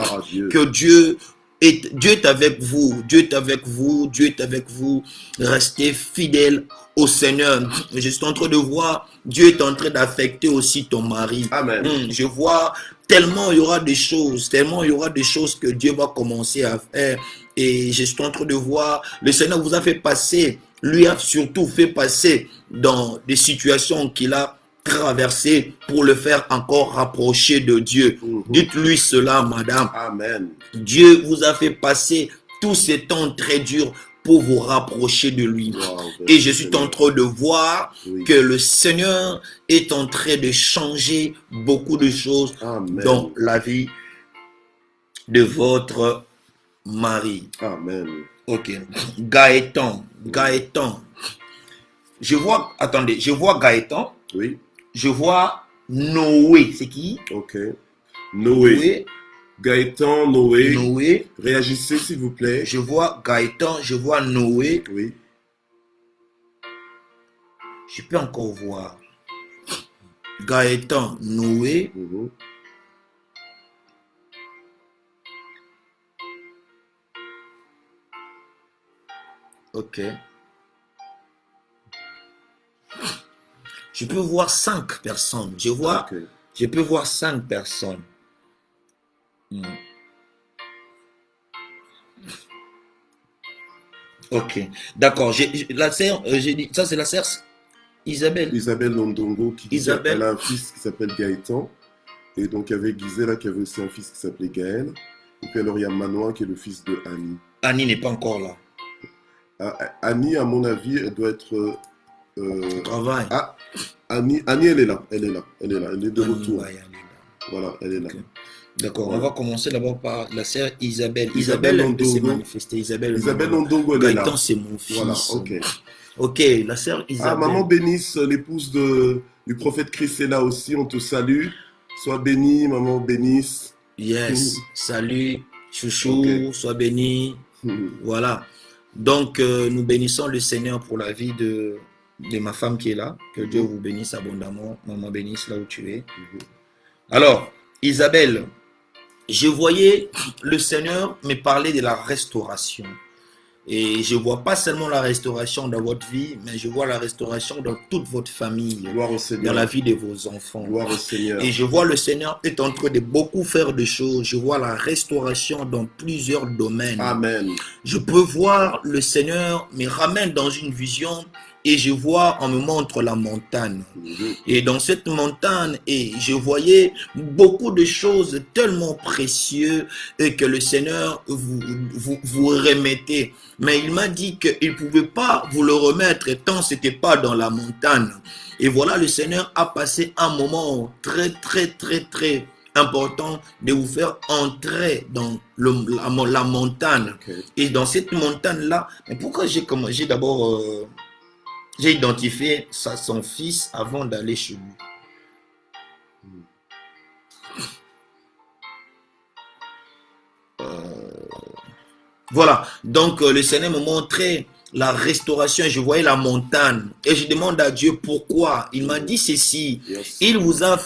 Que Dieu est avec vous. Dieu est avec vous. Dieu est avec vous. Restez fidèles au Seigneur. Je suis en train de voir, Dieu est en train d'affecter aussi ton mari. Amen. Je vois tellement il y aura des choses, que Dieu va commencer à faire. Et je suis en train de voir, le Seigneur vous a fait passer, lui a surtout fait passer dans des situations qu'il a traversées pour le faire encore rapprocher de Dieu. Dites-lui cela, madame. Amen. Dieu vous a fait passer tous ces temps très durs pour vous rapprocher de lui. Et je suis en train de voir que le Seigneur est en train de changer beaucoup de choses dans la vie de votre mari. Amen. Ok. Gaëtan. Je vois Gaëtan. Oui. Je vois Noé. C'est qui? Ok. Noé. Gaëtan, Noé. Réagissez s'il vous plaît. Je vois Gaëtan, je vois Noé. Oui. Je peux encore voir Gaëtan, Noé. Ok. Je peux voir 5 personnes. Je peux voir 5 personnes. Ok, d'accord. La sœur, j'ai dit, ça c'est la sœur Isabelle. Isabelle Londongo Isabelle. Elle a un fils qui s'appelle Gaëtan. Et donc il y avait Gisela qui avait aussi un fils qui s'appelait Gaël. Et puis alors il y a Manoin qui est le fils de Annie. Annie n'est pas encore là. Annie, à mon avis, elle doit être... Travail. Ah, Annie, elle est là. Elle est de retour. Voilà, elle est là. Okay. D'accord, on va commencer d'abord par la sœur Isabelle. Isabelle s'est manifestée. Isabelle Londongo, elle est là. Gaëtan, c'est mon fils. Voilà, ok, la sœur Isabelle. Maman Bénice, l'épouse du prophète Christ est là aussi, on te salue. Sois bénie, maman Bénice. Yes, salut, chouchou, sois béni. Voilà. Donc, nous bénissons le Seigneur pour la vie de ma femme qui est là. Que Dieu vous bénisse abondamment. Maman Bénice, là où tu es. Alors, Isabelle, je voyais le Seigneur me parler de la restauration. Et je ne vois pas seulement la restauration dans votre vie, mais je vois la restauration dans toute votre famille, dans la vie de vos enfants. Gloire au Seigneur. Et je vois le Seigneur est en train de beaucoup faire de choses. Je vois la restauration dans plusieurs domaines. Amen. Je peux voir le Seigneur me ramène dans une vision et je vois, on me montre la montagne. Et dans cette montagne, et je voyais beaucoup de choses tellement précieuses et que le Seigneur vous remettait. Mais il m'a dit qu'il ne pouvait pas vous le remettre tant ce n'était pas dans la montagne. Et voilà, le Seigneur a passé un moment très important de vous faire entrer dans la montagne. Okay. Et dans cette montagne-là, mais pourquoi j'ai d'abord... j'ai identifié son fils avant d'aller chez lui. Voilà, donc le Seigneur me montrait la restauration, je voyais la montagne et je demande à Dieu pourquoi. Il m'a dit ceci, il vous a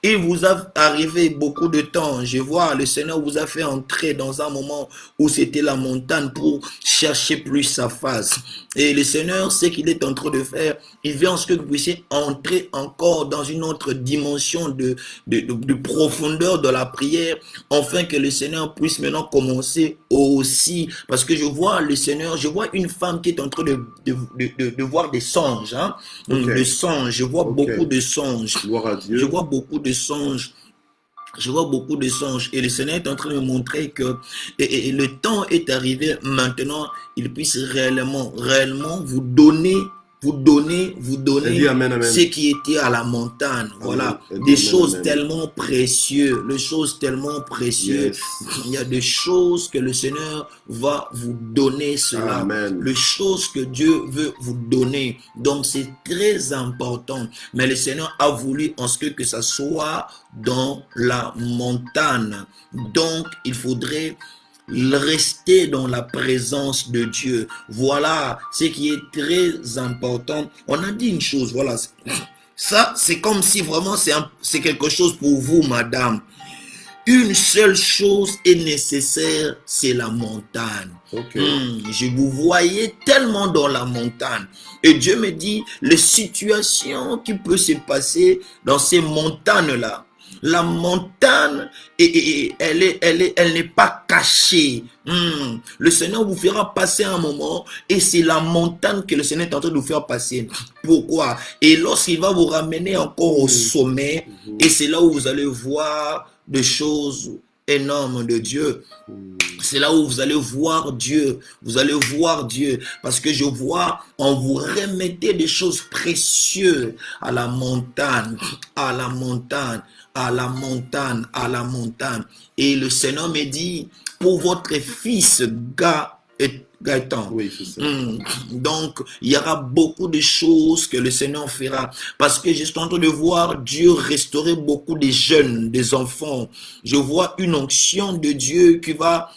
il vous a arrivé beaucoup de temps. Je vois, le Seigneur vous a fait entrer dans un moment où c'était la montagne pour chercher plus sa face. Et le Seigneur, ce qu'il est en train de faire, il veut en ce que vous puissiez entrer encore dans une autre dimension de profondeur de la prière, afin que le Seigneur puisse maintenant commencer aussi. Parce que je vois le Seigneur, je vois une femme qui est en train de voir des songes. Hein? De songes, je vois beaucoup de songes. Gloire à Dieu. Je vois beaucoup de songes. Je vois beaucoup de songes et le Seigneur est en train de me montrer que et le temps est arrivé maintenant, il puisse réellement vous donner Amen, amen. ce qui était à la montagne. Amen. Voilà, Amen, des amen, choses amen. tellement précieuses, les choses tellement précieuses. Yes. Il y a des choses que le Seigneur va vous donner cela. Amen. Les choses que Dieu veut vous donner. Donc c'est très important. Mais le Seigneur a voulu en ce que ça soit dans la montagne. Donc il faudrait rester dans la présence de Dieu. Voilà ce qui est très important. On a dit une chose, voilà. Ça, c'est comme si vraiment c'est quelque chose pour vous, madame. Une seule chose est nécessaire, c'est la montagne. Je vous voyais tellement dans la montagne. Et Dieu me dit, les situations qui peuvent se passer dans ces montagnes-là, la montagne, elle n'est pas cachée. Le Seigneur vous fera passer un moment et c'est la montagne que le Seigneur est en train de vous faire passer. Pourquoi? Et lorsqu'il va vous ramener encore au sommet, et c'est là où vous allez voir des choses énormes de Dieu. C'est là où vous allez voir Dieu. Vous allez voir Dieu. Parce que je vois, on vous remettait des choses précieuses à la montagne, à la montagne, à la montagne, à la montagne. Et le Seigneur me dit, pour votre fils Gaëtan. Oui, c'est ça. Donc, il y aura beaucoup de choses que le Seigneur fera. Parce que je suis en train de voir Dieu restaurer beaucoup de jeunes, des enfants. Je vois une onction de Dieu qui va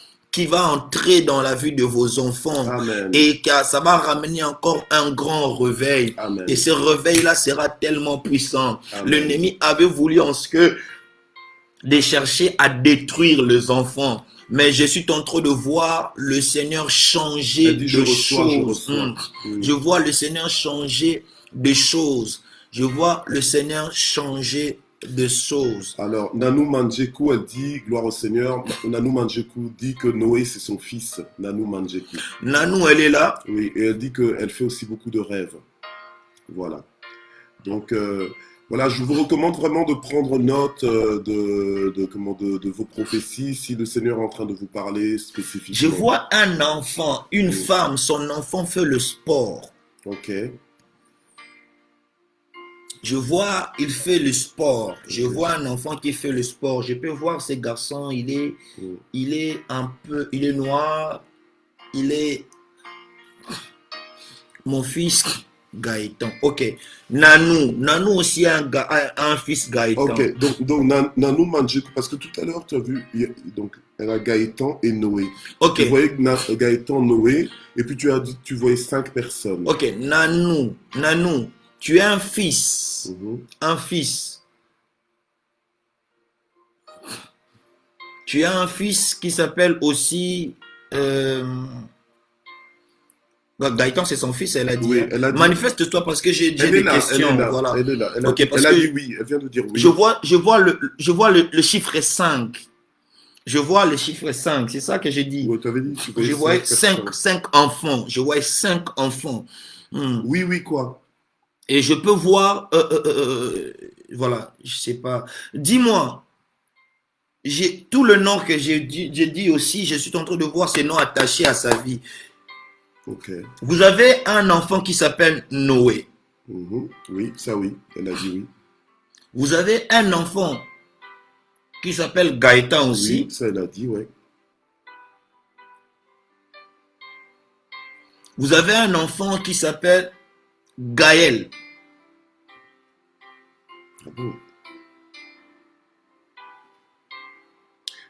entrer dans la vie de vos enfants. Amen. Et ça va ramener encore un grand réveil. Amen. Et ce réveil-là sera tellement puissant. Amen. L'ennemi avait voulu en ce que de chercher à détruire les enfants. Mais je suis en train de voir le Seigneur changer de choses. Je vois le Seigneur changer de choses. Je vois le Seigneur changer de choses. Alors, Nanou Manjeku, elle dit, gloire au Seigneur, Nanou Manjeku dit que Noé, c'est son fils, Nanou Manjeku. Nanou, elle est là. Oui, et elle dit qu'elle fait aussi beaucoup de rêves. Voilà. Donc, voilà, je vous recommande vraiment de prendre note de vos prophéties, si le Seigneur est en train de vous parler spécifiquement. Je vois un enfant, une femme, son enfant fait le sport. Ok. Je vois, il fait le sport. Je vois un enfant qui fait le sport. Je peux voir ce garçon, il est noir. Il est mon fils Gaëtan. Ok. Nanou aussi a un fils Gaëtan. Ok. Donc Nanou Manjeku, parce que tout à l'heure tu as vu, donc elle a Gaëtan et Noé. Ok. Tu voyais Gaëtan, Noé, et puis tu as dit tu voyais 5 personnes. Ok. Nanou. Tu as un fils. Un fils. Tu as un fils qui s'appelle aussi... Gaëtan, c'est son fils, elle a dit. Oui, elle a dit. Manifeste-toi parce que j'ai des questions. Voilà. Elle est là. Elle a dit oui. Elle vient de dire oui. Je vois le chiffre 5. Je vois le chiffre 5. C'est ça que j'ai dit. Oui, tu avais dit. Je vois 5 enfants. Je vois 5 enfants. Oui, quoi. Et je peux voir, voilà, je sais pas. Dis-moi, tout le nom que j'ai dit aussi, je suis en train de voir ces noms attachés à sa vie. Ok. Vous avez un enfant qui s'appelle Noé. Oui, ça oui, elle a dit oui. Vous avez un enfant qui s'appelle Gaëtan aussi. Oui, ça elle a dit, ouais. Vous avez un enfant qui s'appelle Gaël. Ah bon.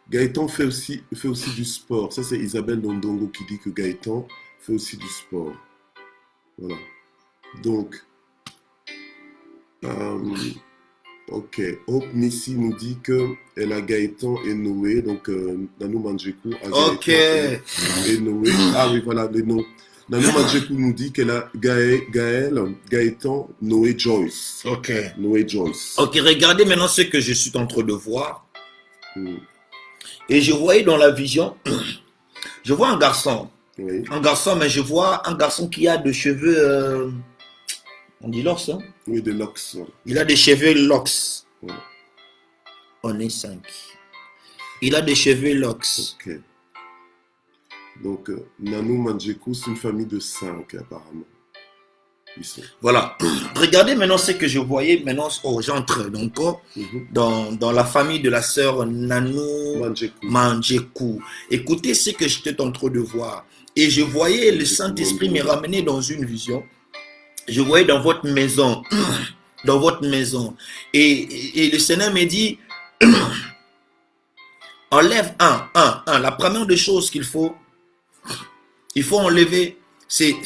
Gaëtan fait aussi du sport. Ça, c'est Isabelle Londongo qui dit que Gaëtan fait aussi du sport. Voilà. Donc, Ok. Hope Missy nous dit qu'elle a Gaëtan et Noé. Donc, Nanou Manjekou a Gaëtan Ok. et Noé. Ah oui, voilà les noms. Nanou Manjekou nous dit qu'elle a Gaël, Gaëtan, Noé, Joyce. Ok. Noé, Joyce. Ok, regardez maintenant ce que je suis en train de voir. Mm. Et je voyais dans la vision, je vois un garçon. Oui. Un garçon, mais je vois un garçon qui a des cheveux, on dit locks, hein? Oui, des locks. Il a des cheveux locks. Ouais. On est 5. Il a des cheveux locks. Ok. Donc, Nanou Manjekou, c'est une famille de 5, apparemment. Ils sont. Voilà. Regardez maintenant ce que je voyais. Maintenant, j'entre donc dans la famille de la sœur Nanou Manjekou. Écoutez ce que j'étais en train de voir. Et je voyais le Saint-Esprit me ramener dans une vision. Je voyais dans votre maison. Dans votre maison. Et le Seigneur me dit, enlève la première des choses qu'il faut, il faut enlever, c'est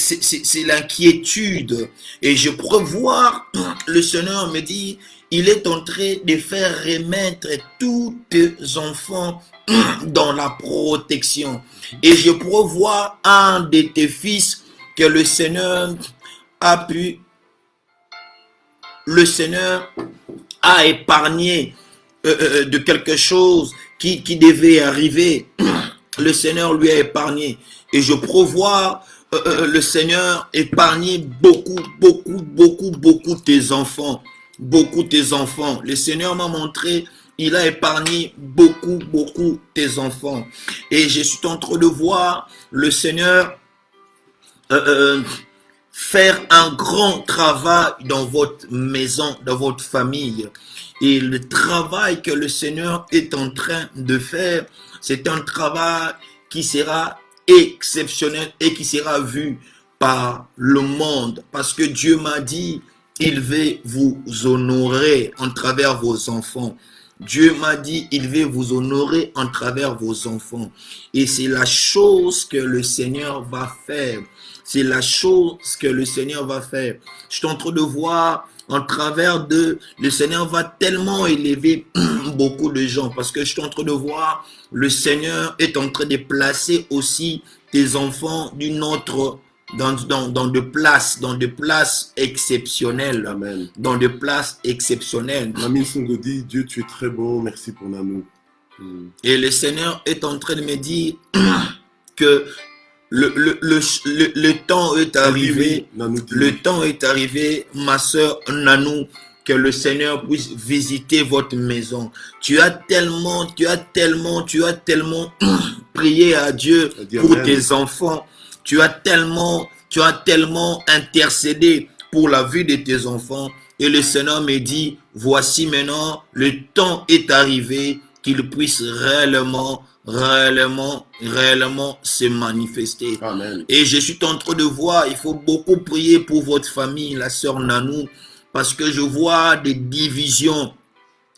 l'inquiétude. Et je pourrais voir, le Seigneur me dit, il est en train de faire remettre tous tes enfants dans la protection. Et je pourrais voir un de tes fils que le Seigneur a pu, le Seigneur a épargné de quelque chose qui devait arriver. Le Seigneur lui a épargné. Et je prévois le Seigneur épargner beaucoup tes enfants. Beaucoup tes enfants. Le Seigneur m'a montré, il a épargné beaucoup tes enfants. Et je suis en train de voir le Seigneur faire un grand travail dans votre maison, dans votre famille. Et le travail que le Seigneur est en train de faire, c'est un travail qui sera exceptionnel et qui sera vu par le monde. Parce que Dieu m'a dit, il veut vous honorer en travers vos enfants. Dieu m'a dit, il veut vous honorer en travers vos enfants. Et c'est la chose que le Seigneur va faire. C'est la chose que le Seigneur va faire. Je suis en train de voir en travers de, le Seigneur va tellement élever beaucoup de gens, parce que je suis en train de voir, le Seigneur est en train de placer aussi tes enfants d'une autre, dans des places exceptionnelles. Amen. Dans des places exceptionnelles. Mamie Songodi, Dieu, tu es très bon, merci pour Nanou. Et le Seigneur est en train de me dire que le temps est arrivé, le temps est arrivé, ma soeur Nanou, que le Seigneur puisse visiter votre maison. Tu as tellement prié à Dieu pour tes enfants. Tu as tellement intercédé pour la vie de tes enfants. Et le Seigneur me dit, voici maintenant, le temps est arrivé qu'il puisse réellement se manifester. Amen. Et je suis en train de voir, il faut beaucoup prier pour votre famille, la sœur Nanou, parce que je vois des divisions.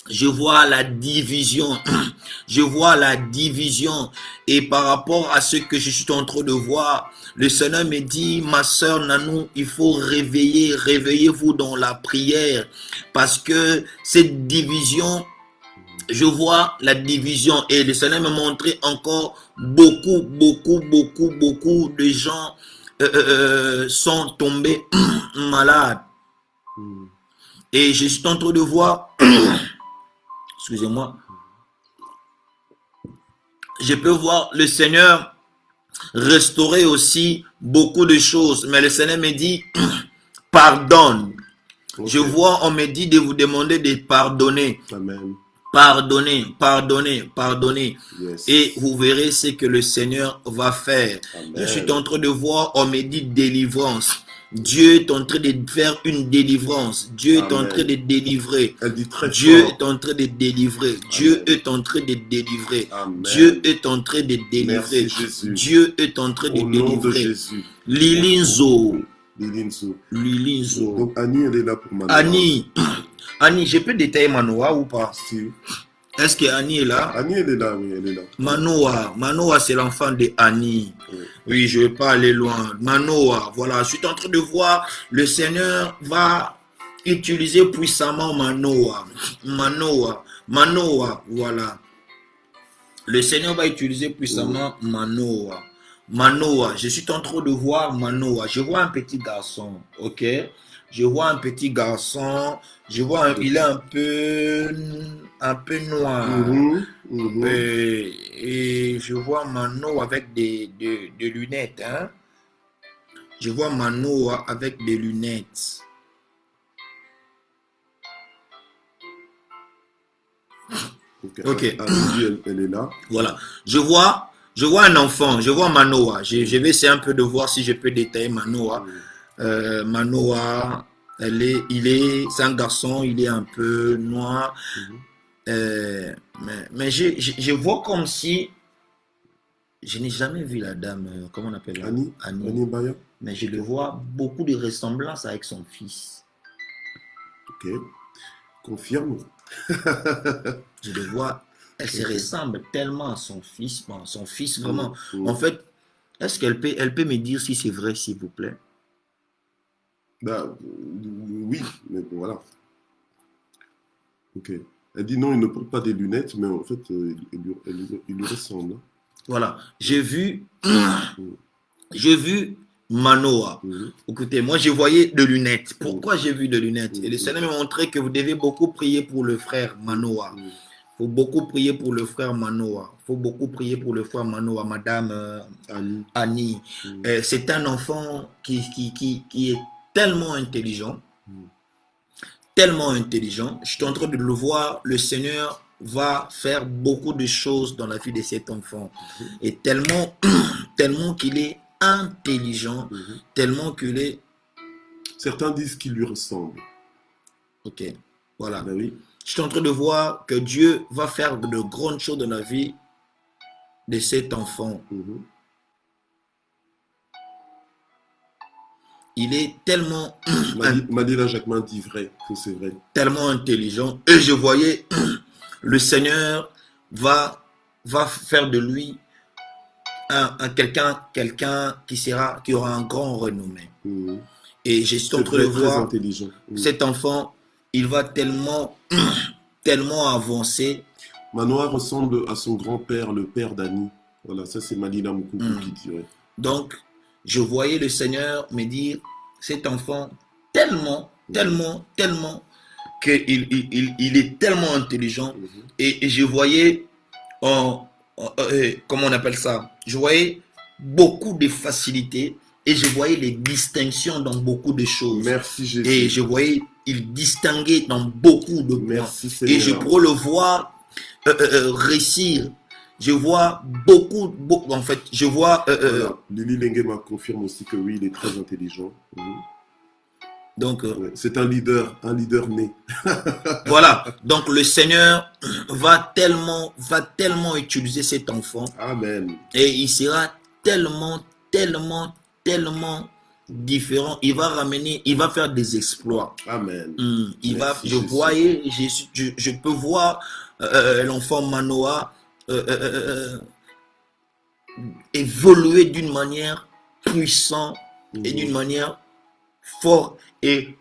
Je vois la division. Je vois la division. Et par rapport à ce que je suis en train de voir, le Seigneur me dit, ma sœur Nanou, il faut réveillez-vous dans la prière. Parce que cette division, je vois la division. Et le Seigneur m'a montré encore beaucoup de gens sont tombés malades. Et je suis en train de voir... Excusez-moi. Je peux voir le Seigneur restaurer aussi beaucoup de choses. Mais le Seigneur me dit, pardonne. Okay. Je vois, on me dit de vous demander de pardonner. Amen. Pardonnez. Yes. Et vous verrez ce que le Seigneur va faire. Amen. Je suis en train de voir, on me dit délivrance. Dieu est en train de faire une délivrance. Dieu est en train de délivrer. Dieu est en train de délivrer. Dieu est en train de délivrer. Dieu est en train de délivrer. Dieu est en train de délivrer. Lilinzo. Donc Annie, elle est là pour Manoa. Annie, je peux détailler Manoa ou pas? Si. Est-ce que Annie est là? Annie, elle est là, oui, elle est là. Manoa, c'est l'enfant de Annie. Oui, je ne vais pas aller loin. Manoa, voilà, je suis en train de voir, le Seigneur va utiliser puissamment Manoah. Manoah, voilà. Le Seigneur va utiliser puissamment Manoah. Manoah, je suis en train de voir Manoah. Je vois un petit garçon, ok? Je vois un petit garçon. Je vois, il est un peu noir. Et je vois Manoah avec des lunettes, hein? Je vois Manoah avec des lunettes. Ok. Elle est là. Voilà. Je vois un enfant. Je vois Manoah. Je vais essayer un peu de voir si je peux détailler Manoah. Manoah, c'est un garçon. Il est un peu noir. Mais je vois comme si je n'ai jamais vu la dame. Comment on appelle Annie Baya. Mais je le vois beaucoup de ressemblances avec son fils. Ok. Confirme. Je le vois, elle se ressemble tellement à son fils. Bon, son fils, vraiment. En fait, est-ce qu'elle peut me dire si c'est vrai, s'il vous plaît? Bah, oui, mais bon, voilà. Ok. Elle dit non, il ne porte pas des lunettes, mais en fait, il lui ressemble. Voilà. J'ai vu Manoah. Écoutez, moi, je voyais de lunettes. Pourquoi j'ai vu de lunettes? Et le Seigneur m'a montré que vous devez beaucoup prier pour le frère Manoah. Il faut beaucoup prier pour le frère Manoah. Il faut beaucoup prier pour le frère Manoah, madame Annie. C'est un enfant qui est tellement intelligent. Tellement intelligent. Je suis en train de le voir. Le Seigneur va faire beaucoup de choses dans la vie de cet enfant. Et tellement qu'il est intelligent, tellement qu'il est... Certains disent qu'il lui ressemble. Ok, voilà. Ben oui. Je suis en train de voir que Dieu va faire de grandes choses dans la vie de cet enfant. Il est tellement... Madila Jacquemin dit vrai, que c'est vrai. Tellement intelligent. Et je voyais, le Seigneur va faire de lui quelqu'un qui aura un grand renommé. Et je suis en train de voir cet enfant, il va tellement avancer. Manoah ressemble à son grand-père, le père d'Annie. Voilà, ça c'est Madila Moukoukou qui dirait. Donc, je voyais le Seigneur me dire, cet enfant, tellement, qu'il est tellement intelligent. Et je voyais, comment on appelle ça? Je voyais beaucoup de facilité et je voyais les distinctions dans beaucoup de choses. Merci Jésus. Et je voyais, il distinguait dans beaucoup de points. Merci Seigneur. Et je pourrais le voir réussir. Je vois beaucoup, en fait, je vois... Voilà. Lili Lengema confirme aussi que oui, il est très intelligent. Donc, c'est un leader né. Voilà, donc le Seigneur va tellement utiliser cet enfant. Amen. Et il sera tellement différent. Il va faire des exploits. Amen. Je peux voir l'enfant Manoah évoluer d'une manière puissante et d'une manière forte et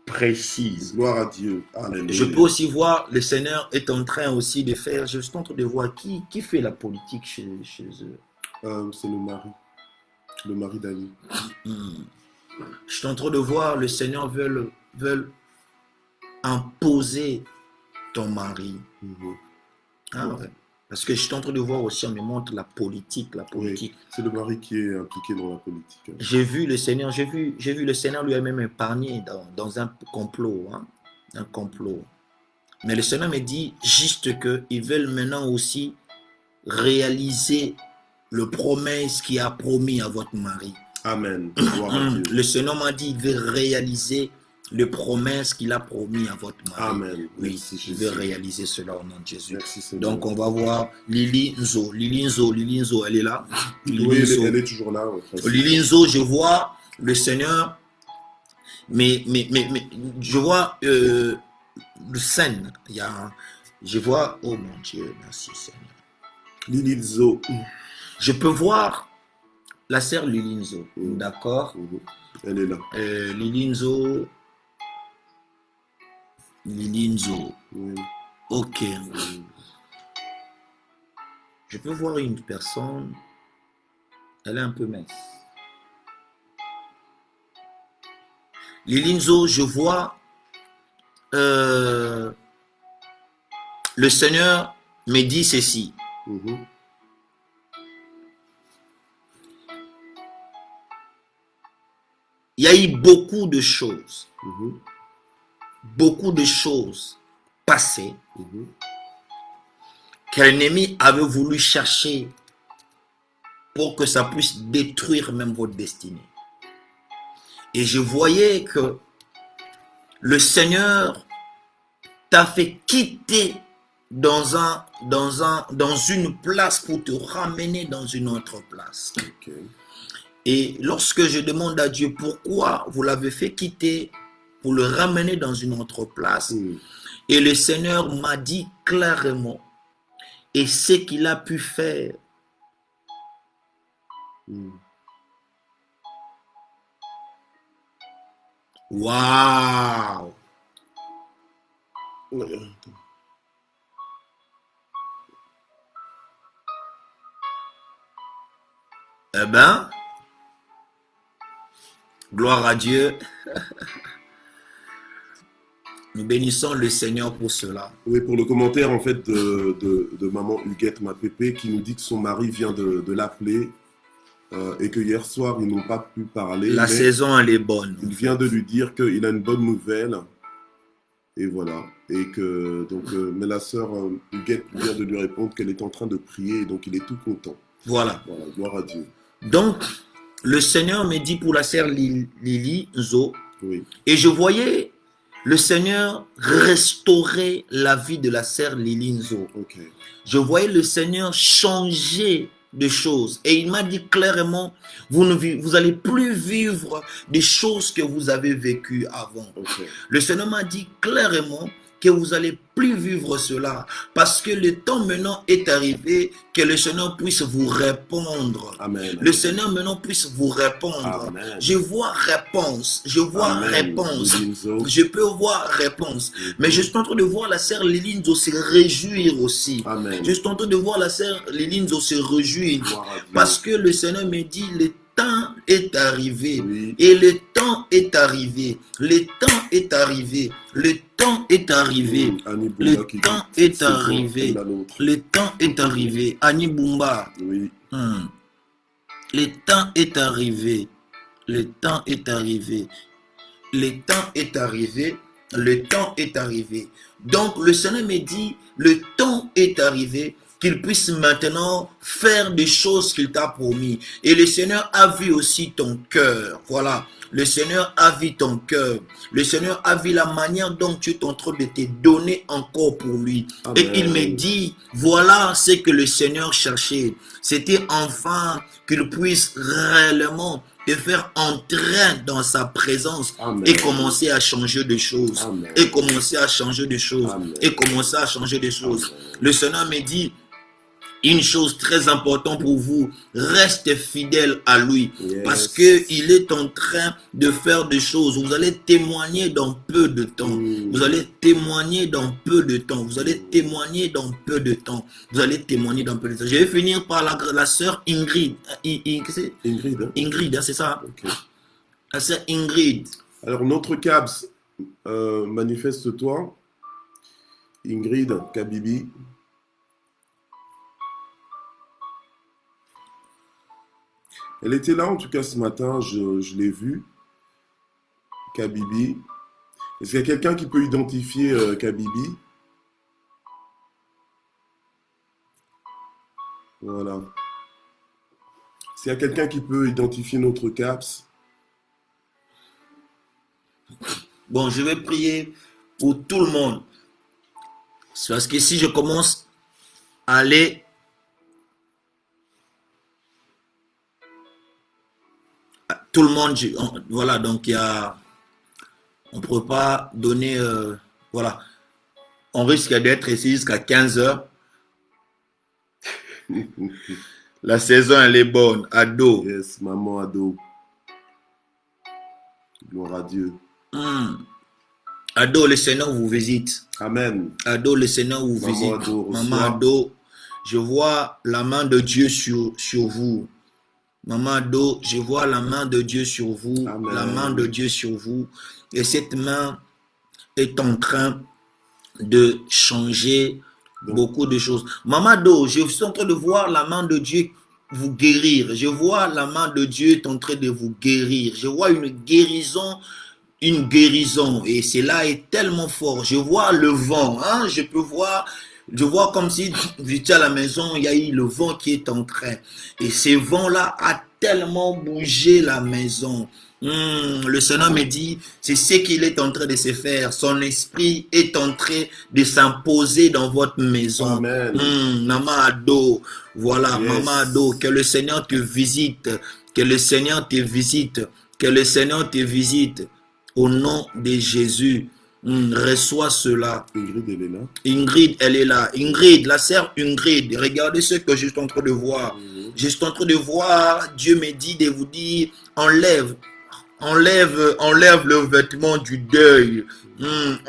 précise. Gloire à Dieu. Alléluia. Je peux aussi voir le Seigneur est en train aussi de faire. Je suis en train de voir qui fait la politique chez eux. C'est le mari d'Annie. Je suis en train de voir le Seigneur veut imposer ton mari. Ah ouais. Parce que je suis en train de voir aussi, on me montre la politique. Oui, c'est le mari qui est impliqué dans la politique. J'ai vu le Seigneur lui a même épargné dans un complot. Un complot. Mais le Seigneur me dit juste qu'ils veulent maintenant aussi réaliser le promesse qu'il a promis à votre mari. Amen. Le Seigneur m'a dit qu'il veut réaliser le promesse qu'il a promis à votre mari. Amen. Oui, il veut réaliser cela au nom de Jésus. Merci, donc on va voir Lili Nzo, elle est là. Oui, elle est toujours là. Lili Nzo, je vois le Seigneur, mais je vois le scène. Je vois, oh mon Dieu, merci Seigneur. Lili Nzo. Je peux voir la sœur Lili Nzo, d'accord? Elle est là. Lili Nzo, Lilinzo. Oui. Ok. Je peux voir une personne, elle est un peu mince. Lilinzo, je vois le Seigneur me dit ceci. Il y a eu beaucoup de choses passées que l'ennemi avait voulu chercher pour que ça puisse détruire même votre destinée. Et je voyais que le Seigneur t'a fait quitter dans une place pour te ramener dans une autre place. Okay. Et lorsque je demande à Dieu pourquoi vous l'avez fait quitter pour le ramener dans une autre place, et le Seigneur m'a dit clairement, et ce qu'il a pu faire. Waouh! Eh bien, gloire à Dieu. Nous bénissons le Seigneur pour cela. Oui, pour le commentaire en fait de maman Huguette, ma pépé, qui nous dit que son mari vient de l'appeler et que hier soir, ils n'ont pas pu parler. La saison, elle est bonne. Il vient de lui dire qu'il a une bonne nouvelle. Et voilà. Et que, donc, mais la sœur Huguette vient de lui répondre qu'elle est en train de prier et donc il est tout content. Voilà. Voilà, gloire à Dieu. Donc, le Seigneur me dit pour la sœur Lili Nzo, oui. Et je voyais le Seigneur restaurer la vie de la sœur Lili Nzo. Okay. Je voyais le Seigneur changer de choses. Et il m'a dit clairement, vous n'allez plus vivre des choses que vous avez vécues avant. Okay. Le Seigneur m'a dit clairement que vous n'allez plus vivre cela. Parce que le temps maintenant est arrivé que le Seigneur puisse vous répondre. Amen. Le Seigneur maintenant puisse vous répondre. Amen. Je vois réponse. Je vois Amen. réponse. Je peux voir réponse. Mais je suis en train de voir la sœur Lilinzo se réjouir aussi. Amen. Je suis en train de voir la sœur Lilinzo se réjouir. Parce que le Seigneur me dit, le temps est arrivé. Oui. Et le temps est arrivé. Le temps est arrivé. Le temps est arrivé. Le temps est arrivé. Le temps est arrivé. Annie Bumba. Oui. Le temps est arrivé. Le temps est arrivé. Le temps est arrivé. Le temps est arrivé. Donc le Seigneur me dit, le temps est arrivé, qu'il puisse maintenant faire des choses qu'il t'a promis. Et le Seigneur a vu aussi ton cœur. Voilà. Le Seigneur a vu ton cœur. Le Seigneur a vu la manière dont tu es en train de te donner encore pour lui. Amen. Et il me dit, voilà ce que le Seigneur cherchait. C'était enfin qu'il puisse réellement te faire entrer dans sa présence. Amen. Et commencer à changer de choses. Amen. Et commencer à changer de choses. Amen. Et commencer à changer de choses. Amen. Le Seigneur me dit, une chose très importante pour vous, restez fidèle à lui. Yes. Parce qu'il est en train de faire des choses. Vous allez témoigner dans peu de temps. Vous allez témoigner dans peu de temps. Vous allez témoigner dans peu de temps. Vous allez témoigner dans peu de temps. Je vais finir par la sœur Ingrid. Ingrid, hein? Ingrid, hein, c'est ça? Okay. La sœur Ingrid. Alors, notre CABS, manifeste-toi. Ingrid, Kabibi. Elle était là, en tout cas, ce matin, je l'ai vue, Kabibi. Est-ce qu'il y a quelqu'un qui peut identifier Kabibi? Voilà. S'il y a quelqu'un qui peut identifier notre CAPS? Bon, je vais prier pour tout le monde. C'est parce que si je commence à aller tout le monde, voilà, donc il y a, on ne peut pas donner, voilà, on risque d'être ici jusqu'à 15 heures. La saison, elle est bonne, ado. Yes, maman ado. Gloire à Dieu. Ado, le Seigneur vous visite. Amen. Ado, le Seigneur vous Maman visite. Ado, Maman reçois. Ado, je vois la main de Dieu sur vous. Maman Ado, je vois la main de Dieu sur vous. Amen. La main de Dieu sur vous. Et cette main est en train de changer beaucoup de choses. Maman Ado, je suis en train de voir la main de Dieu vous guérir. Je vois la main de Dieu est en train de vous guérir. Je vois une guérison. Une guérison, et cela est tellement fort. Je vois le vent, hein? Je vois comme si vous étiez à la maison, il y a eu le vent qui est en train, et ce vent-là a tellement bougé la maison. Le Seigneur me dit, c'est ce qu'il est en train de se faire. Son esprit est en train de s'imposer dans votre maison. Amen. Maman Ado, voilà, Yes. Maman Ado, que le Seigneur te visite, que le Seigneur te visite, que le Seigneur te visite. Au nom de Jésus, reçois cela. Ingrid, elle est là. Ingrid, elle est là. Ingrid, la sœur Ingrid, regardez ce que je suis en train de voir. Je suis en train de voir, Dieu me dit de vous dire, enlève le vêtement du deuil.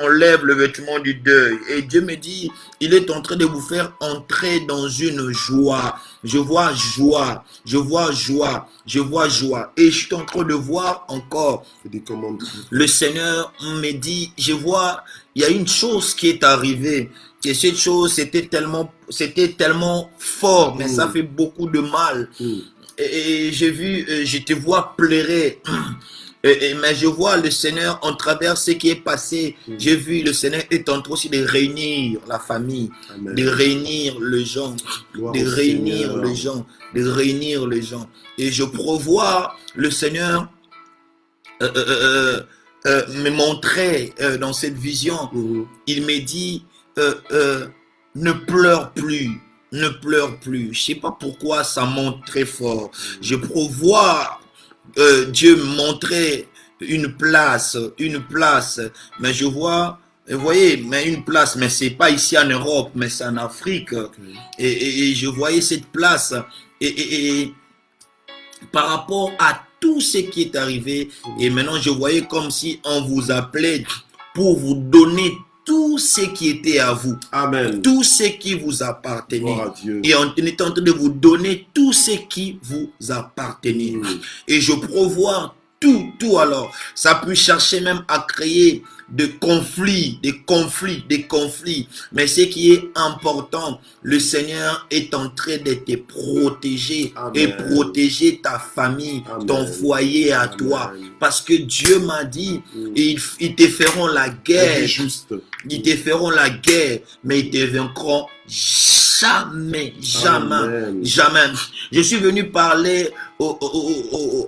Enlève le vêtement du deuil. Et Dieu me dit, il est en train de vous faire entrer dans une joie. Je vois joie, je vois joie, je vois joie. Et je suis en train de voir encore. Le Seigneur me dit, je vois, il y a une chose qui est arrivée. Et cette chose, c'était tellement fort, mais ça fait beaucoup de mal. Et j'ai vu, je te vois pleurer. Mais je vois le Seigneur en travers ce qui est passé. J'ai vu le Seigneur est en train aussi de réunir la famille, Amen. de réunir les gens, Gloire de au réunir Seigneur. les gens, de réunir les gens. Et je prévois le Seigneur me montrer dans cette vision. Il me dit, ne pleure plus. Ne pleure plus. Je sais pas pourquoi ça monte très fort. Je prévois Dieu montrer une place, mais je vois, vous voyez, mais une place, mais c'est pas ici en Europe, mais c'est en Afrique. Et je voyais cette place, et par rapport à tout ce qui est arrivé, et maintenant je voyais comme si on vous appelait pour vous donner tout ce qui était à vous. Amen. Tout ce qui vous appartenait. Gloire à Dieu. Et on est en train de vous donner tout ce qui vous appartenait. Et je prévois tout alors. Ça peut chercher même à créer des conflits. Mais ce qui est important, le Seigneur est en train de te protéger. Amen. Et protéger ta famille, Amen. ton foyer à Amen. toi. Parce que Dieu m'a dit, ils te feront la guerre. Juste. Ils te feront la guerre, mais ils te vaincront jamais. Amen. Je suis venu parler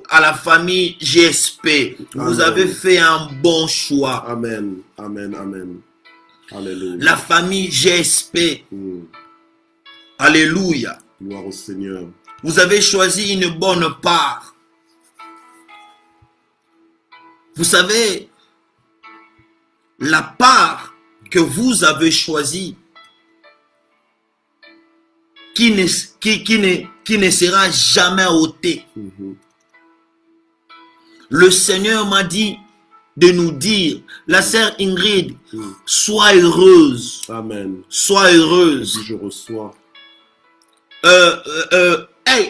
à la famille GSP. Vous Amen. avez fait un bon choix. Amen. Alléluia. La famille GSP. Alléluia. Gloire au Seigneur. Vous avez choisi une bonne part. Vous savez, la part que vous avez choisie, qui ne sera jamais ôtée. Le Seigneur m'a dit de nous dire, la sœur Ingrid, sois heureuse. Amen. Sois heureuse. Et puis je reçois.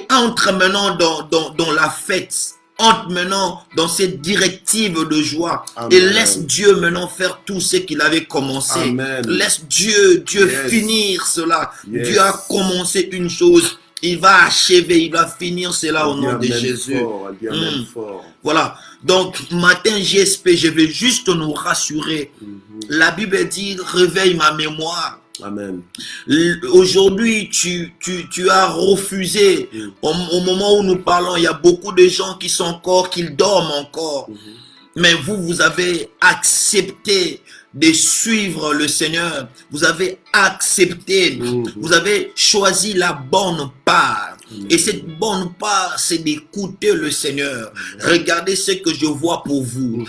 Entre maintenant dans la fête. Entre maintenant dans cette directive de joie. Amen. Et laisse Dieu maintenant faire tout ce qu'il avait commencé. Amen. Laisse Dieu Yes. finir cela. Yes. Dieu a commencé une chose. Il va achever, il va finir cela au nom de Amen Jésus. fort, Amen fort. Voilà. Donc, matin, GSP, je vais juste nous rassurer. La Bible dit, réveille ma mémoire. Amen. Aujourd'hui, tu as refusé. Au moment où nous parlons, il y a beaucoup de gens qui sont encore, qui dorment encore. Mais vous avez accepté de suivre le Seigneur. Vous avez accepté. Vous avez choisi la bonne part. Et cette bonne part, c'est d'écouter le Seigneur. Regardez ce que je vois pour vous.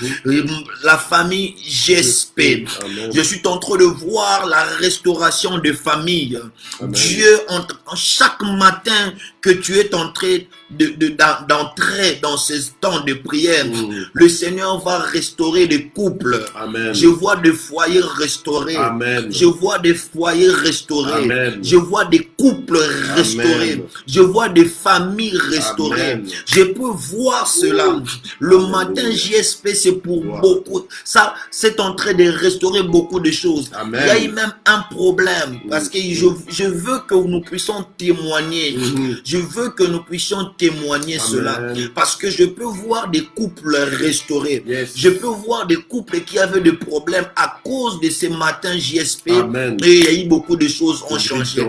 La famille GSP. Je suis en train de voir la restauration de famille. Dieu, en chaque matin que tu es en train d'entrer dans ce temps de prière. Le Seigneur va restaurer des couples. Amen. Je vois des foyers restaurés. Amen. Je vois des foyers restaurés. Amen. Je vois des couples restaurés. Amen. Je vois des familles restaurées. Amen. Je peux voir cela. Le matin JSP, c'est pour beaucoup. Ça, c'est en train de restaurer beaucoup de choses. Amen. Il y a eu même un problème parce que je veux que nous puissions témoigner. Je veux que nous puissions témoigner cela parce que je peux voir des couples restaurés. Yes. Je peux voir des couples qui avaient des problèmes à cause de ces matins JSP. Amen. Et il y a eu beaucoup de choses ont changé.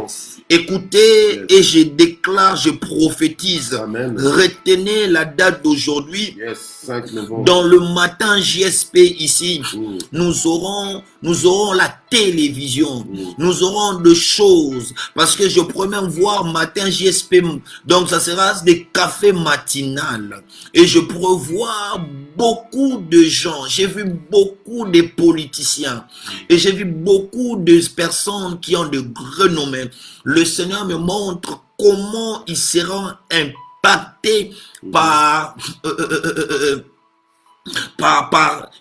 Écoutez, et je déclare, je prophétise. Amen. Retenez la date d'aujourd'hui. Yes, 5 novembre. Dans le matin JSP ici, nous aurons la télévision. Nous aurons des choses. Parce que je promets voir matin JSP. Donc ça sera des cafés matinales. Et je pourrai voir beaucoup de gens. J'ai vu beaucoup de politiciens. Et j'ai vu beaucoup de personnes qui ont de renommée. Le Seigneur me montre comment ils seront impactés par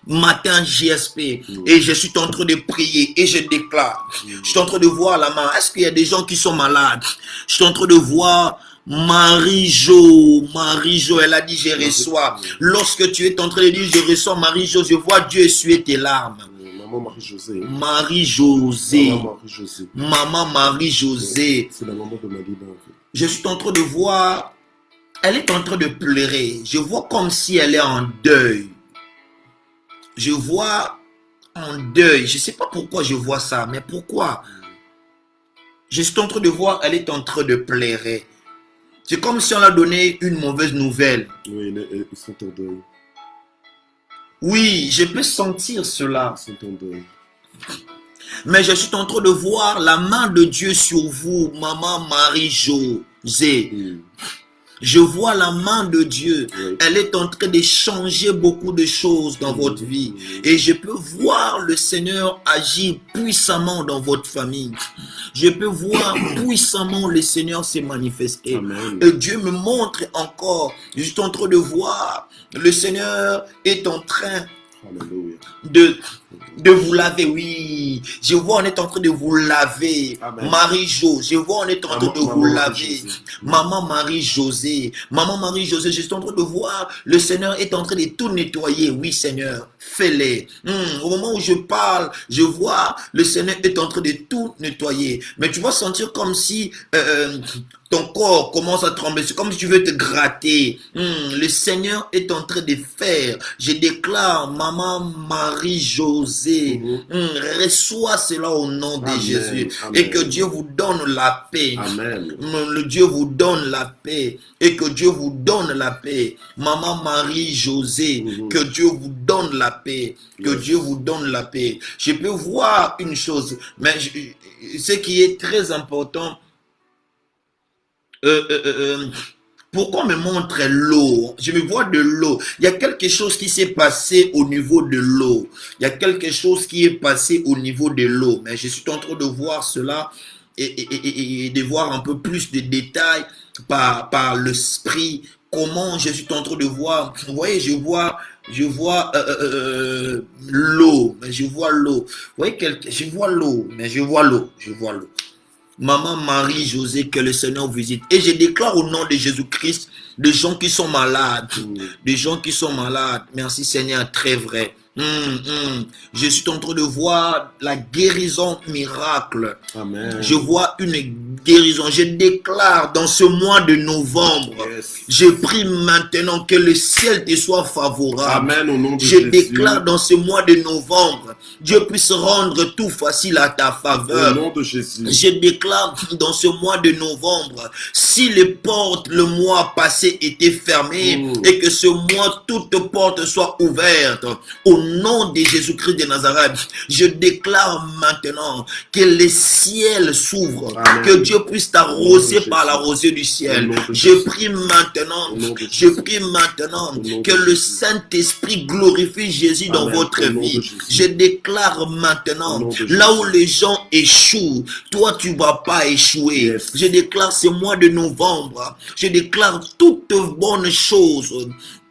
matin JSP. Et je suis en train de prier et je déclare. Je suis en train de voir la main. Est-ce qu'il y a des gens qui sont malades? Je suis en train de voir Marie-Jo, elle a dit je reçois. Lorsque tu es en train de dire je reçois Marie-Jo, je vois Dieu essuyer tes larmes. Maman Marie-Josée. Marie-Josée. Maman Marie-Josée. Maman Marie-Josée. C'est la maman de Malina. Je suis en train de voir, elle est en train de pleurer. Je vois comme si elle est en deuil. Je vois en deuil. Je ne sais pas pourquoi je vois ça, mais pourquoi? Je suis en train de voir, elle est en train de pleurer. C'est comme si on a donné une mauvaise nouvelle. Oui, ils sont en deuil. Oui, je peux sentir cela. Ils sont en deuil. Mais je suis en train de voir la main de Dieu sur vous, maman Marie-Josée. Je vois la main de Dieu. Elle est en train de changer beaucoup de choses dans votre vie. Et je peux voir le Seigneur agir puissamment dans votre famille. Je peux voir puissamment le Seigneur se manifester. Amen. Et Dieu me montre encore. Je suis en train de voir. Le Seigneur est en train de vous laver, oui. Je vois, on est en train de vous laver. Marie-Jo, je vois, on est en train de vous laver. Maman Marie-Josée, Maman Marie-Josée, je suis en train de voir, le Seigneur est en train de tout nettoyer. Oui, Seigneur, fais-les. Au moment où je parle, je vois, le Seigneur est en train de tout nettoyer. Mais tu vas sentir comme si ton corps commence à trembler. C'est comme si tu veux te gratter. Le Seigneur est en train de faire. Je déclare, Maman Marie-Josée, reçois cela au nom de Jésus. Amen. Et que Dieu vous donne la paix. Amen. Le Dieu vous donne la paix. Et que Dieu vous donne la paix. Maman Marie-Josée, que Dieu vous donne la paix. Que Dieu vous donne la paix. Je peux voir une chose, mais ce qui est très important, pourquoi me montre l'eau? Je me vois de l'eau. Il y a quelque chose qui s'est passé au niveau de l'eau. Il y a quelque chose qui est passé au niveau de l'eau. Mais je suis en train de voir cela et de voir un peu plus de détails par l'esprit. Comment je suis en train de voir. Vous voyez, je vois l'eau. Mais je vois l'eau. Vous voyez, je vois l'eau. Mais je vois l'eau. Je vois l'eau. Maman Marie-Josée, que le Seigneur visite. Et je déclare au nom de Jésus-Christ, des gens qui sont malades. Des gens qui sont malades. Merci Seigneur, très vrai. Je suis en train de voir la guérison miracle. Amen. Je vois une guérison. Je déclare dans ce mois de novembre, je prie maintenant que le ciel te soit favorable. Amen, au nom de je Jésus. déclare dans ce mois de novembre, Dieu puisse rendre tout facile à ta faveur. Au nom de Jésus. Je déclare dans ce mois de novembre, si les portes le mois passé étaient fermées et que ce mois toutes portes soient ouvertes au nom de Jésus-Christ de Nazareth, je déclare maintenant que les ciels s'ouvrent, que Dieu puisse t'arroser par la rosée du ciel. Je prie maintenant que le Saint-Esprit glorifie Jésus dans votre vie. Je déclare maintenant, là où les gens échouent, toi tu ne vas pas échouer. Je déclare ce mois de novembre, je déclare toute bonne chose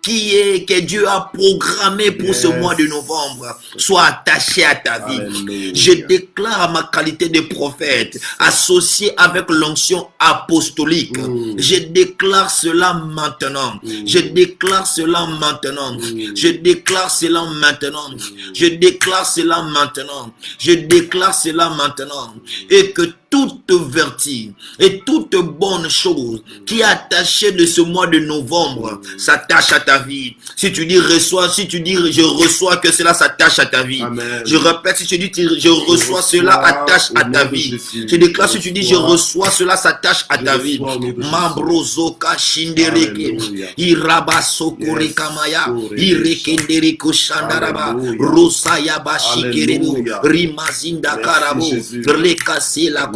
que Dieu a programmé pour ce mois de novembre soit attaché à ta vie. Alléluia. Je déclare à ma qualité de prophète, associé avec l'onction apostolique, je déclare cela maintenant. Je déclare cela maintenant. Je déclare cela maintenant. Je déclare cela maintenant. Je déclare cela maintenant. Et que toute vertu et toute bonne chose qui est attachée de ce mois de novembre s'attache à ta vie. Si tu dis reçois, si tu dis je reçois, que cela s'attache à ta vie. Amen. Je répète, si tu dis je reçois, cela attache à ta vie. Je déclare, si tu dis je reçois, cela s'attache à ta vie. Mambrozoka shindereke, irabasokorekamaya, irekendereko shandaraba, rosayaba shikerebu, rimazinda karabo, rekase la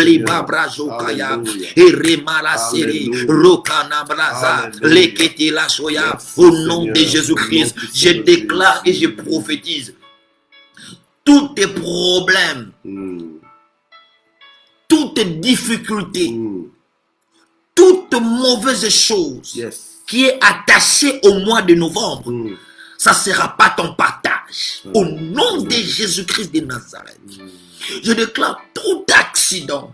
Libabra Jokaya, Eremala Seri, Rokana Braza, Lekete la Soya, au nom de Jésus-Christ, je déclare et je prophétise tous tes problèmes, toutes tes difficultés, toute mauvaise chose qui est attachée au mois de novembre, ça ne sera pas ton partage. Au nom de Jésus-Christ de Nazareth. Je déclare tout accident,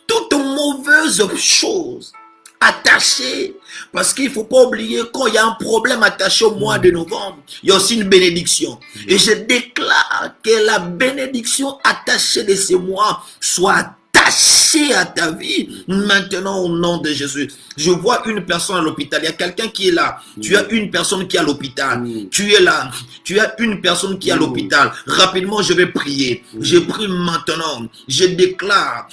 toute mauvaise chose attachée, parce qu'il ne faut pas oublier quand il y a un problème attaché au mois de novembre, il y a aussi une bénédiction. Et je déclare que la bénédiction attachée de ce mois soit attachée à ta vie maintenant au nom de Jésus. Je vois une personne à l'hôpital, il y a quelqu'un qui est là, tu as une personne qui est à l'hôpital, tu es là, tu as une personne qui est à l'hôpital. Rapidement je vais prier, je prie maintenant, je déclare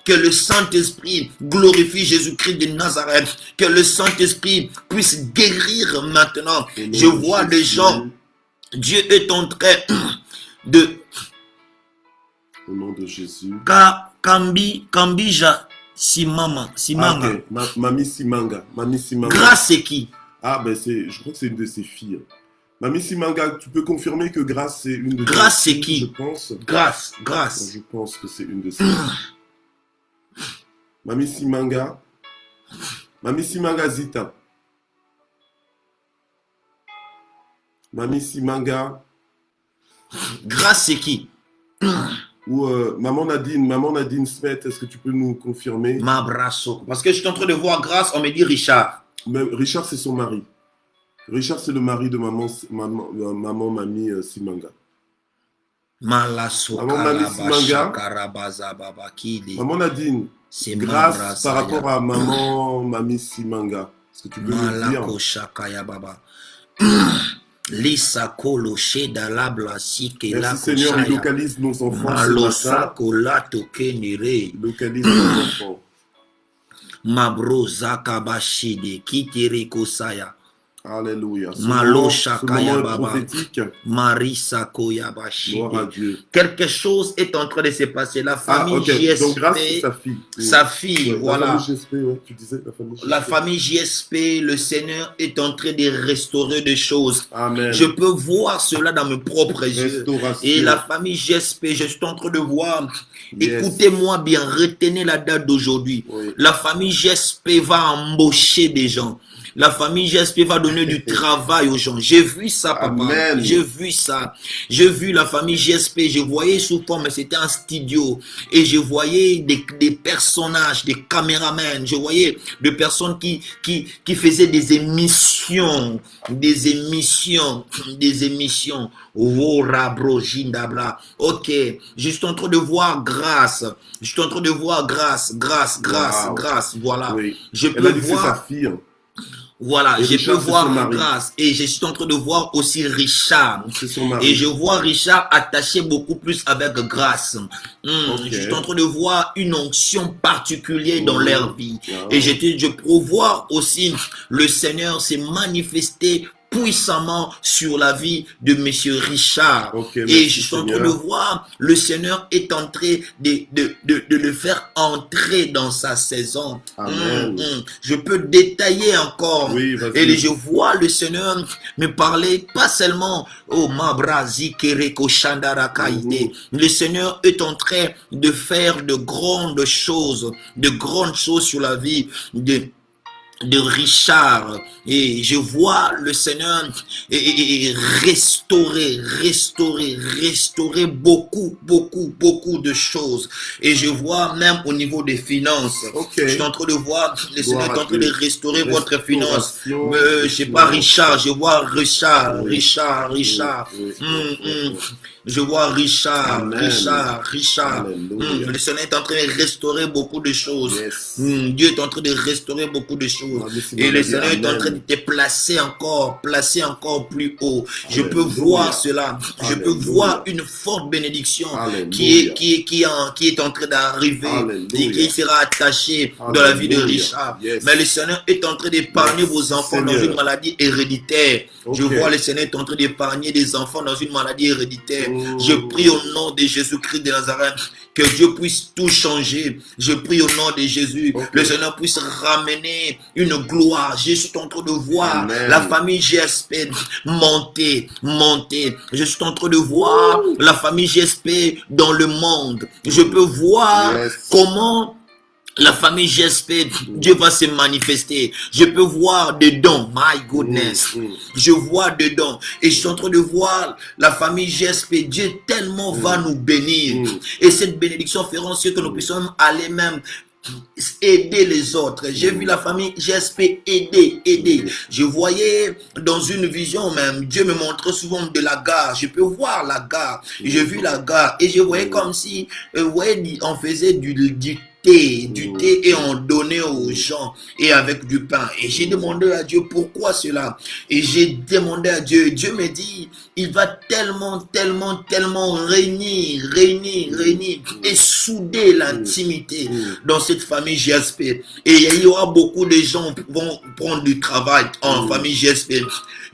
que le Saint-Esprit glorifie Jésus-Christ de Nazareth, que le Saint-Esprit puisse guérir maintenant. Je vois des gens, Dieu est en train de au nom de Jésus. Kambija Simama. Okay. Mami Simanga. Grâce c'est qui? Ah ben je crois que c'est une de ses filles. Mami Simanga, tu peux confirmer que Grâce c'est une de Grâce ses c'est filles, qui? je pense. Grâce. Je pense que c'est une de ses filles. Mami Simanga Zita. Mami Simanga. Grâce c'est qui? Ou maman Nadine Smith, est-ce que tu peux nous confirmer? Mabrasso. Parce que je suis en train de voir Grâce, on me dit Richard. Mais Richard c'est son mari. Richard c'est le mari de maman Mami Simanga. Malasso. Maman Mami Simanga. Maman Nadine. Grâce par rapport à maman Mami Simanga. Est-ce que tu peux nous dire? Lisa Kolo Sheda Labla Sike la Merci Seigneur, il localise nos enfants ce matin. Localise nos enfants. Mabro Zakabashide Kitiriko Saya. Alléluia. Ce moment est prophétique. Marisa Koyabashi. Gloire à Dieu. Quelque chose est en train de se passer. La famille JSP. Donc Grâce c'est sa fille. Sa fille, voilà. La famille JSP, ouais, tu disais la famille JSP. La famille JSP, le Seigneur est en train de restaurer des choses. Amen. Je peux voir cela dans mes propres yeux. Et la famille JSP, je suis en train de voir. Écoutez-moi bien, retenez la date d'aujourd'hui. Oui. La famille JSP va embaucher des gens. La famille GSP va donner du travail aux gens. J'ai vu ça, papa. J'ai vu ça. J'ai vu la famille GSP. Je voyais sous forme, mais c'était un studio. Et je voyais des personnages, des caméramans. Je voyais des personnes qui faisaient des émissions. Oh, rabro, jindabla. Ok. Je suis en train de voir Grâce. Je suis en train de voir Grâce. Voilà. Oui. Je peux voir. Sa fille. Voilà, Et je peux Richard, c'est son voir mari. Grâce et je suis en train de voir aussi Richard. C'est son mari. Et je vois Richard attaché beaucoup plus avec Grâce. Ok. Je suis en train de voir une onction particulière dans leur vie. Ah. Et je peux voir aussi le Seigneur s'est manifesté puissamment sur la vie de Monsieur Richard. Ok, Et merci, je suis en train Seigneur. de voir le Seigneur est en train de le faire entrer dans sa saison. Amen. Je peux détailler encore. Oui, vas-y. Et je vois le Seigneur me parler, pas seulement oh Mabrazi Kereko Shandara Kaide. Le Seigneur est en train de faire de grandes choses sur la vie de Richard. Et je vois le Seigneur restaurer beaucoup de choses. Et je vois même au niveau des finances. Okay. Je suis en train de voir le Seigneur est en train de restaurer votre finance. Je sais pas Richard, je vois Richard. Je vois Richard. Le Seigneur est en train de restaurer beaucoup de choses. Yes. Dieu est en train de restaurer beaucoup de choses. Et le Seigneur est en train de te placer encore plus haut. Je peux voir cela. Je peux voir une forte bénédiction qui est en train d'arriver et qui sera attachée dans la vie de Richard. Yes. Mais le Seigneur est en train d'épargner vos enfants dans une maladie héréditaire. Je vois le Seigneur est en train d'épargner des enfants dans une maladie héréditaire. Je prie au nom de Jésus-Christ de Nazareth que Dieu puisse tout changer. Je prie au nom de Jésus. Le Seigneur puisse ramener une gloire. Je suis en train de voir la famille GSP monter. Je suis en train de voir la famille GSP dans le monde. Je peux voir comment la famille GSP, Dieu va se manifester. Je peux voir dedans, my goodness. Je vois dedans. Et je suis en train de voir la famille GSP. Dieu tellement va nous bénir. Et cette bénédiction fera en sorte que nous puissions aller même aider les autres. J'ai vu la famille GSP aider. Je voyais dans une vision même, Dieu me montrait souvent de la gare. Je peux voir la gare. J'ai vu la gare et je voyais comme si on faisait du thé et on donnait aux gens et avec du pain. Et j'ai demandé à Dieu pourquoi cela. Et j'ai demandé à Dieu. Dieu me dit, il va tellement réunir et souder l'intimité dans cette famille GSP. Et il y aura beaucoup de gens qui vont prendre du travail en famille GSP.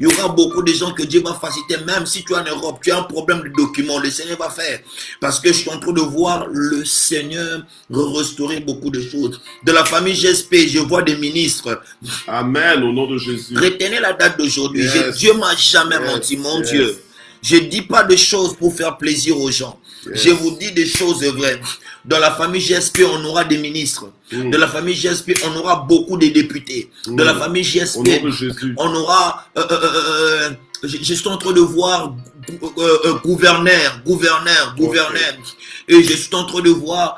Il y aura beaucoup de gens que Dieu va faciliter. Même si tu es en Europe, tu as un problème de documents, le Seigneur va faire. Parce que je suis en train de voir le Seigneur restaurer beaucoup de choses. De la famille GSP, je vois des ministres. Amen, au nom de Jésus. Retenez la date d'aujourd'hui. Dieu m'a jamais menti, mon Dieu. Je ne dis pas de choses pour faire plaisir aux gens. Je vous dis des choses vraies. Dans la famille GSP, on aura des ministres. De la famille GSP, on aura beaucoup de députés. De la famille GSP, on aura... je suis en train de voir gouverneur. Et je suis en train de voir...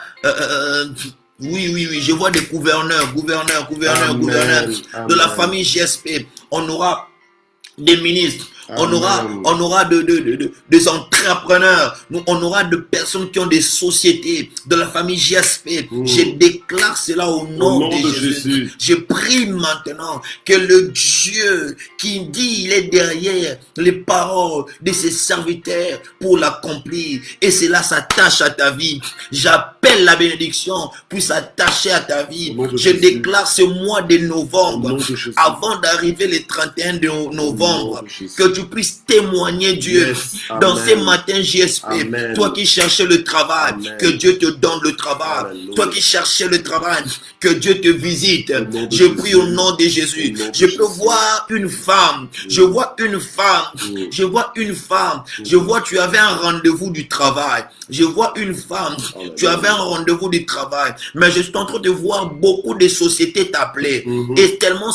Oui, je vois des gouverneurs. De la famille GSP, on aura des ministres. On aura des entrepreneurs. On aura de personnes qui ont des sociétés de la famille GSP. Je déclare cela au nom de Jésus. Je prie maintenant que le Dieu qui dit il est derrière les paroles de ses serviteurs pour l'accomplir. Et cela s'attache à ta vie. J'appelle la bénédiction pour s'attacher à ta vie. Je déclare ce mois de novembre, avant d'arriver le 31 de novembre, que tu puisses témoigner Dieu dans ces matins GSP. Toi qui cherchais le travail, que Dieu te donne le travail. Toi qui cherchais le travail, que Dieu te visite. Je prie au nom de Jésus. Je peux voir une femme. Je vois tu avais un rendez-vous du travail. Je vois une femme. Tu avais un rendez-vous du travail. Mais je suis en train de voir beaucoup de sociétés t'appeler. Et tellement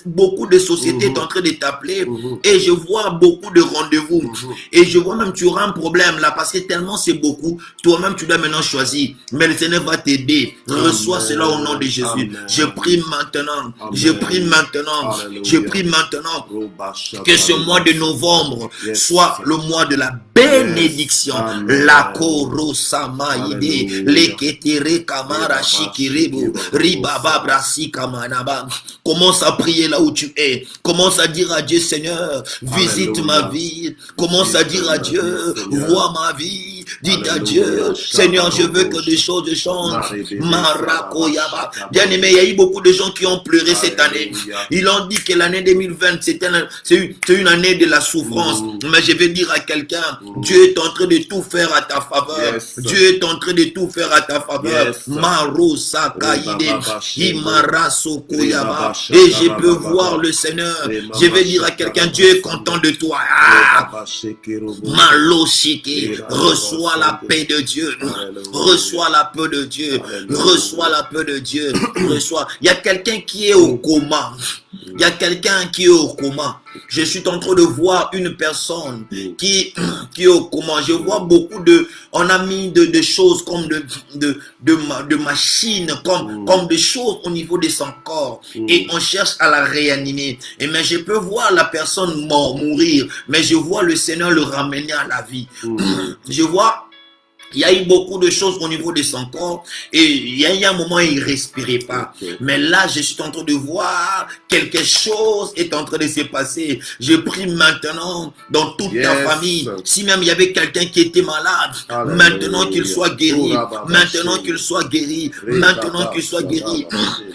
beaucoup de sociétés sont en train de t'appeler. Et je vois beaucoup de rendez-vous. Et je vois même tu auras un problème là parce que tellement c'est beaucoup. Toi-même, tu dois maintenant choisir. Mais le Seigneur va t'aider. Reçois cela au nom de Jésus. Amen. Je prie maintenant. Amen. Je prie maintenant. Alléluia. Je prie maintenant que ce mois de novembre soit le mois de la bénédiction. La korosamaide, leketere kamara shikiribu, ribaba brasi kamanaba. Commence à prier là où tu es. Commence à dire à Dieu, Seigneur, visite ma vie. Commence à dire à Dieu, vois ma vie. Dites à Dieu, Seigneur, je veux que des choses changent. Marakoyaba. Bien aimé, il y a eu beaucoup de gens qui ont pleuré cette année. Ils ont dit que l'année 2020, c'est une année de la souffrance. Mais je vais dire à quelqu'un, Dieu est en train de tout faire à ta faveur. Dieu est en train de tout faire à ta faveur. Maro Sakaide, Imara Sokoyaba. Et je peux voir le Seigneur. Je vais dire à quelqu'un, Dieu est content de toi. Malo Shike, reçois la paix de Dieu. Reçois la paix de Dieu. Reçois la paix de Dieu. Reçois. Il y a quelqu'un qui est au coma. Il y a quelqu'un qui est au coma. Je suis en train de voir une personne qui est au coma. Je vois beaucoup on a mis de choses comme de machines, comme des choses au niveau de son corps. Et on cherche à la réanimer. Et mais je peux voir la personne mourir. Mais je vois le Seigneur le ramener à la vie. Je vois. Il y a eu beaucoup de choses au niveau de son corps et il y a eu un moment où il ne respirait pas. Mais là, je suis en train de voir quelque chose est en train de se passer. Je prie maintenant dans toute ta famille. Si même il y avait quelqu'un qui était malade, maintenant qu'il soit guéri. Maintenant qu'il soit guéri. Maintenant qu'il soit guéri.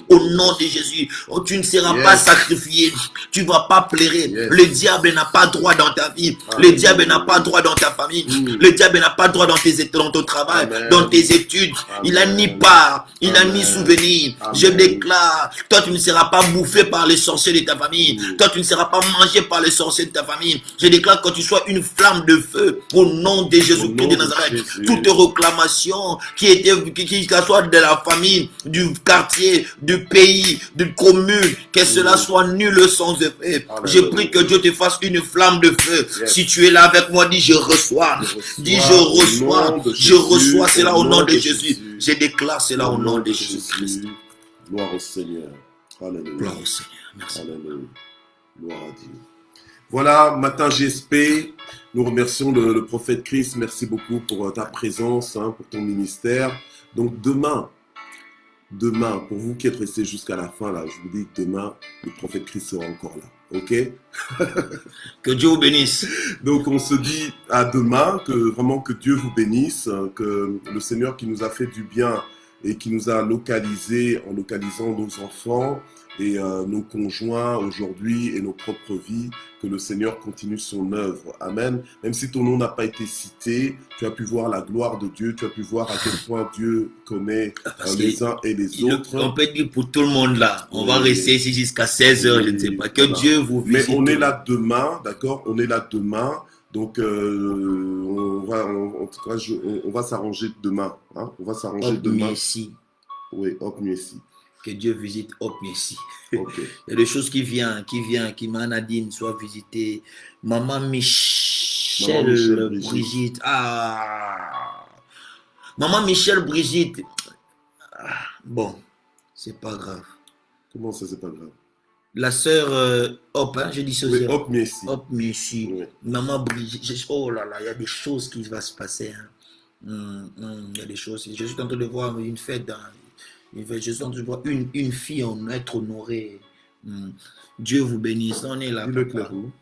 Au nom de Jésus, tu ne seras pas sacrifié. Tu ne vas pas pleurer. Le diable n'a pas droit dans ta vie. Le diable n'a pas droit dans ta famille. Le diable n'a pas droit dans tes états. Dans ton travail, dans tes études, il a ni part, il a ni souvenir. Je déclare, toi tu ne seras pas bouffé par les sorciers de ta famille, toi tu ne seras pas mangé par les sorciers de ta famille. Je déclare que tu sois une flamme de feu au nom de Jésus-Christ de Nazareth. Toute réclamation qui soit de la famille, du quartier, du pays, d'une commune, que cela soit nul sans effet. Je prie que Dieu te fasse une flamme de feu. Si tu es là avec moi, dis je reçois, dis je reçois. Je reçois cela au nom de Jésus. Je déclare cela au nom de Jésus-Christ. Gloire au Seigneur. Alléluia. Gloire au Seigneur. Merci. Alléluia. Gloire à Dieu. Voilà, matin GSP, nous remercions le prophète Christ. Merci beaucoup pour ta présence, pour ton ministère. Donc demain, pour vous qui êtes restés jusqu'à la fin, là, je vous dis que demain, le prophète Christ sera encore là. Ok? Que Dieu vous bénisse. Donc on se dit à demain, que Dieu vous bénisse, que le Seigneur qui nous a fait du bien et qui nous a localisés en localisant nos enfants et nos conjoints aujourd'hui et nos propres vies, que le Seigneur continue son œuvre. Amen. Même si ton nom n'a pas été cité, tu as pu voir la gloire de Dieu, tu as pu voir à quel point Dieu connaît les uns et les autres. On peut dire pour tout le monde là, on va rester ici jusqu'à 16h, je ne sais pas. Que Dieu vous visite. Mais on est là demain, d'accord? On est là demain. Donc, on va s'arranger demain. Hein? On va s'arranger demain. Ici. Oui, hop, mieux ici. Que Dieu visite Hop ici. Okay. Il y a des choses qui viennent, qui Nadine soit visitée. Maman Michel Brigitte. Maman Michel Brigitte. Bon, c'est pas grave. Comment ça, c'est pas grave? La sœur Hop, je dis ça. Oui, Hop Messi. Hop Messi. Oui. Maman Brigitte. Oh là là, il y a des choses qui vont se passer. Il y a des choses. Je suis en train de voir une fête. Je suis en train de voir une fille être honorée. Dieu vous bénisse. On est là.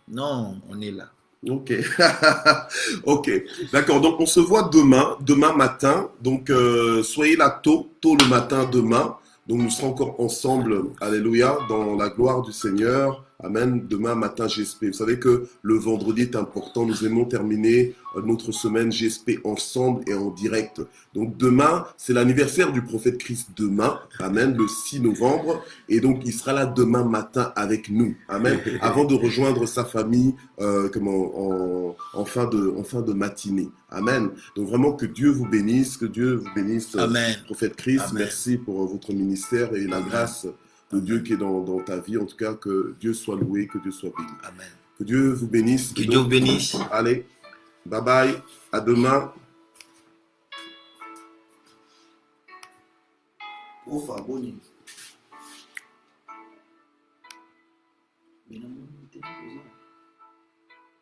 Non, on est là. Ok. Ok. D'accord. Donc, on se voit demain matin. Donc, soyez là tôt le matin demain. Donc, nous serons encore ensemble, alléluia, dans la gloire du Seigneur. Amen. Demain matin, GSP. Vous savez que le vendredi est important. Nous aimons terminer notre semaine GSP ensemble et en direct. Donc, demain, c'est l'anniversaire du prophète Christ demain. Amen. Le 6 novembre. Et donc, il sera là demain matin avec nous. Amen. Avant de rejoindre sa famille, en fin de matinée. Amen. Donc, vraiment, que Dieu vous bénisse. Que Dieu vous bénisse. Amen. Prophète Christ, Amen. Merci pour votre ministère et la grâce de Dieu qui est dans ta vie. En tout cas, que Dieu soit loué, que Dieu soit béni. Amen. Que Dieu vous bénisse. Que Dieu vous bénisse. Allez, bye bye. À demain. Bien,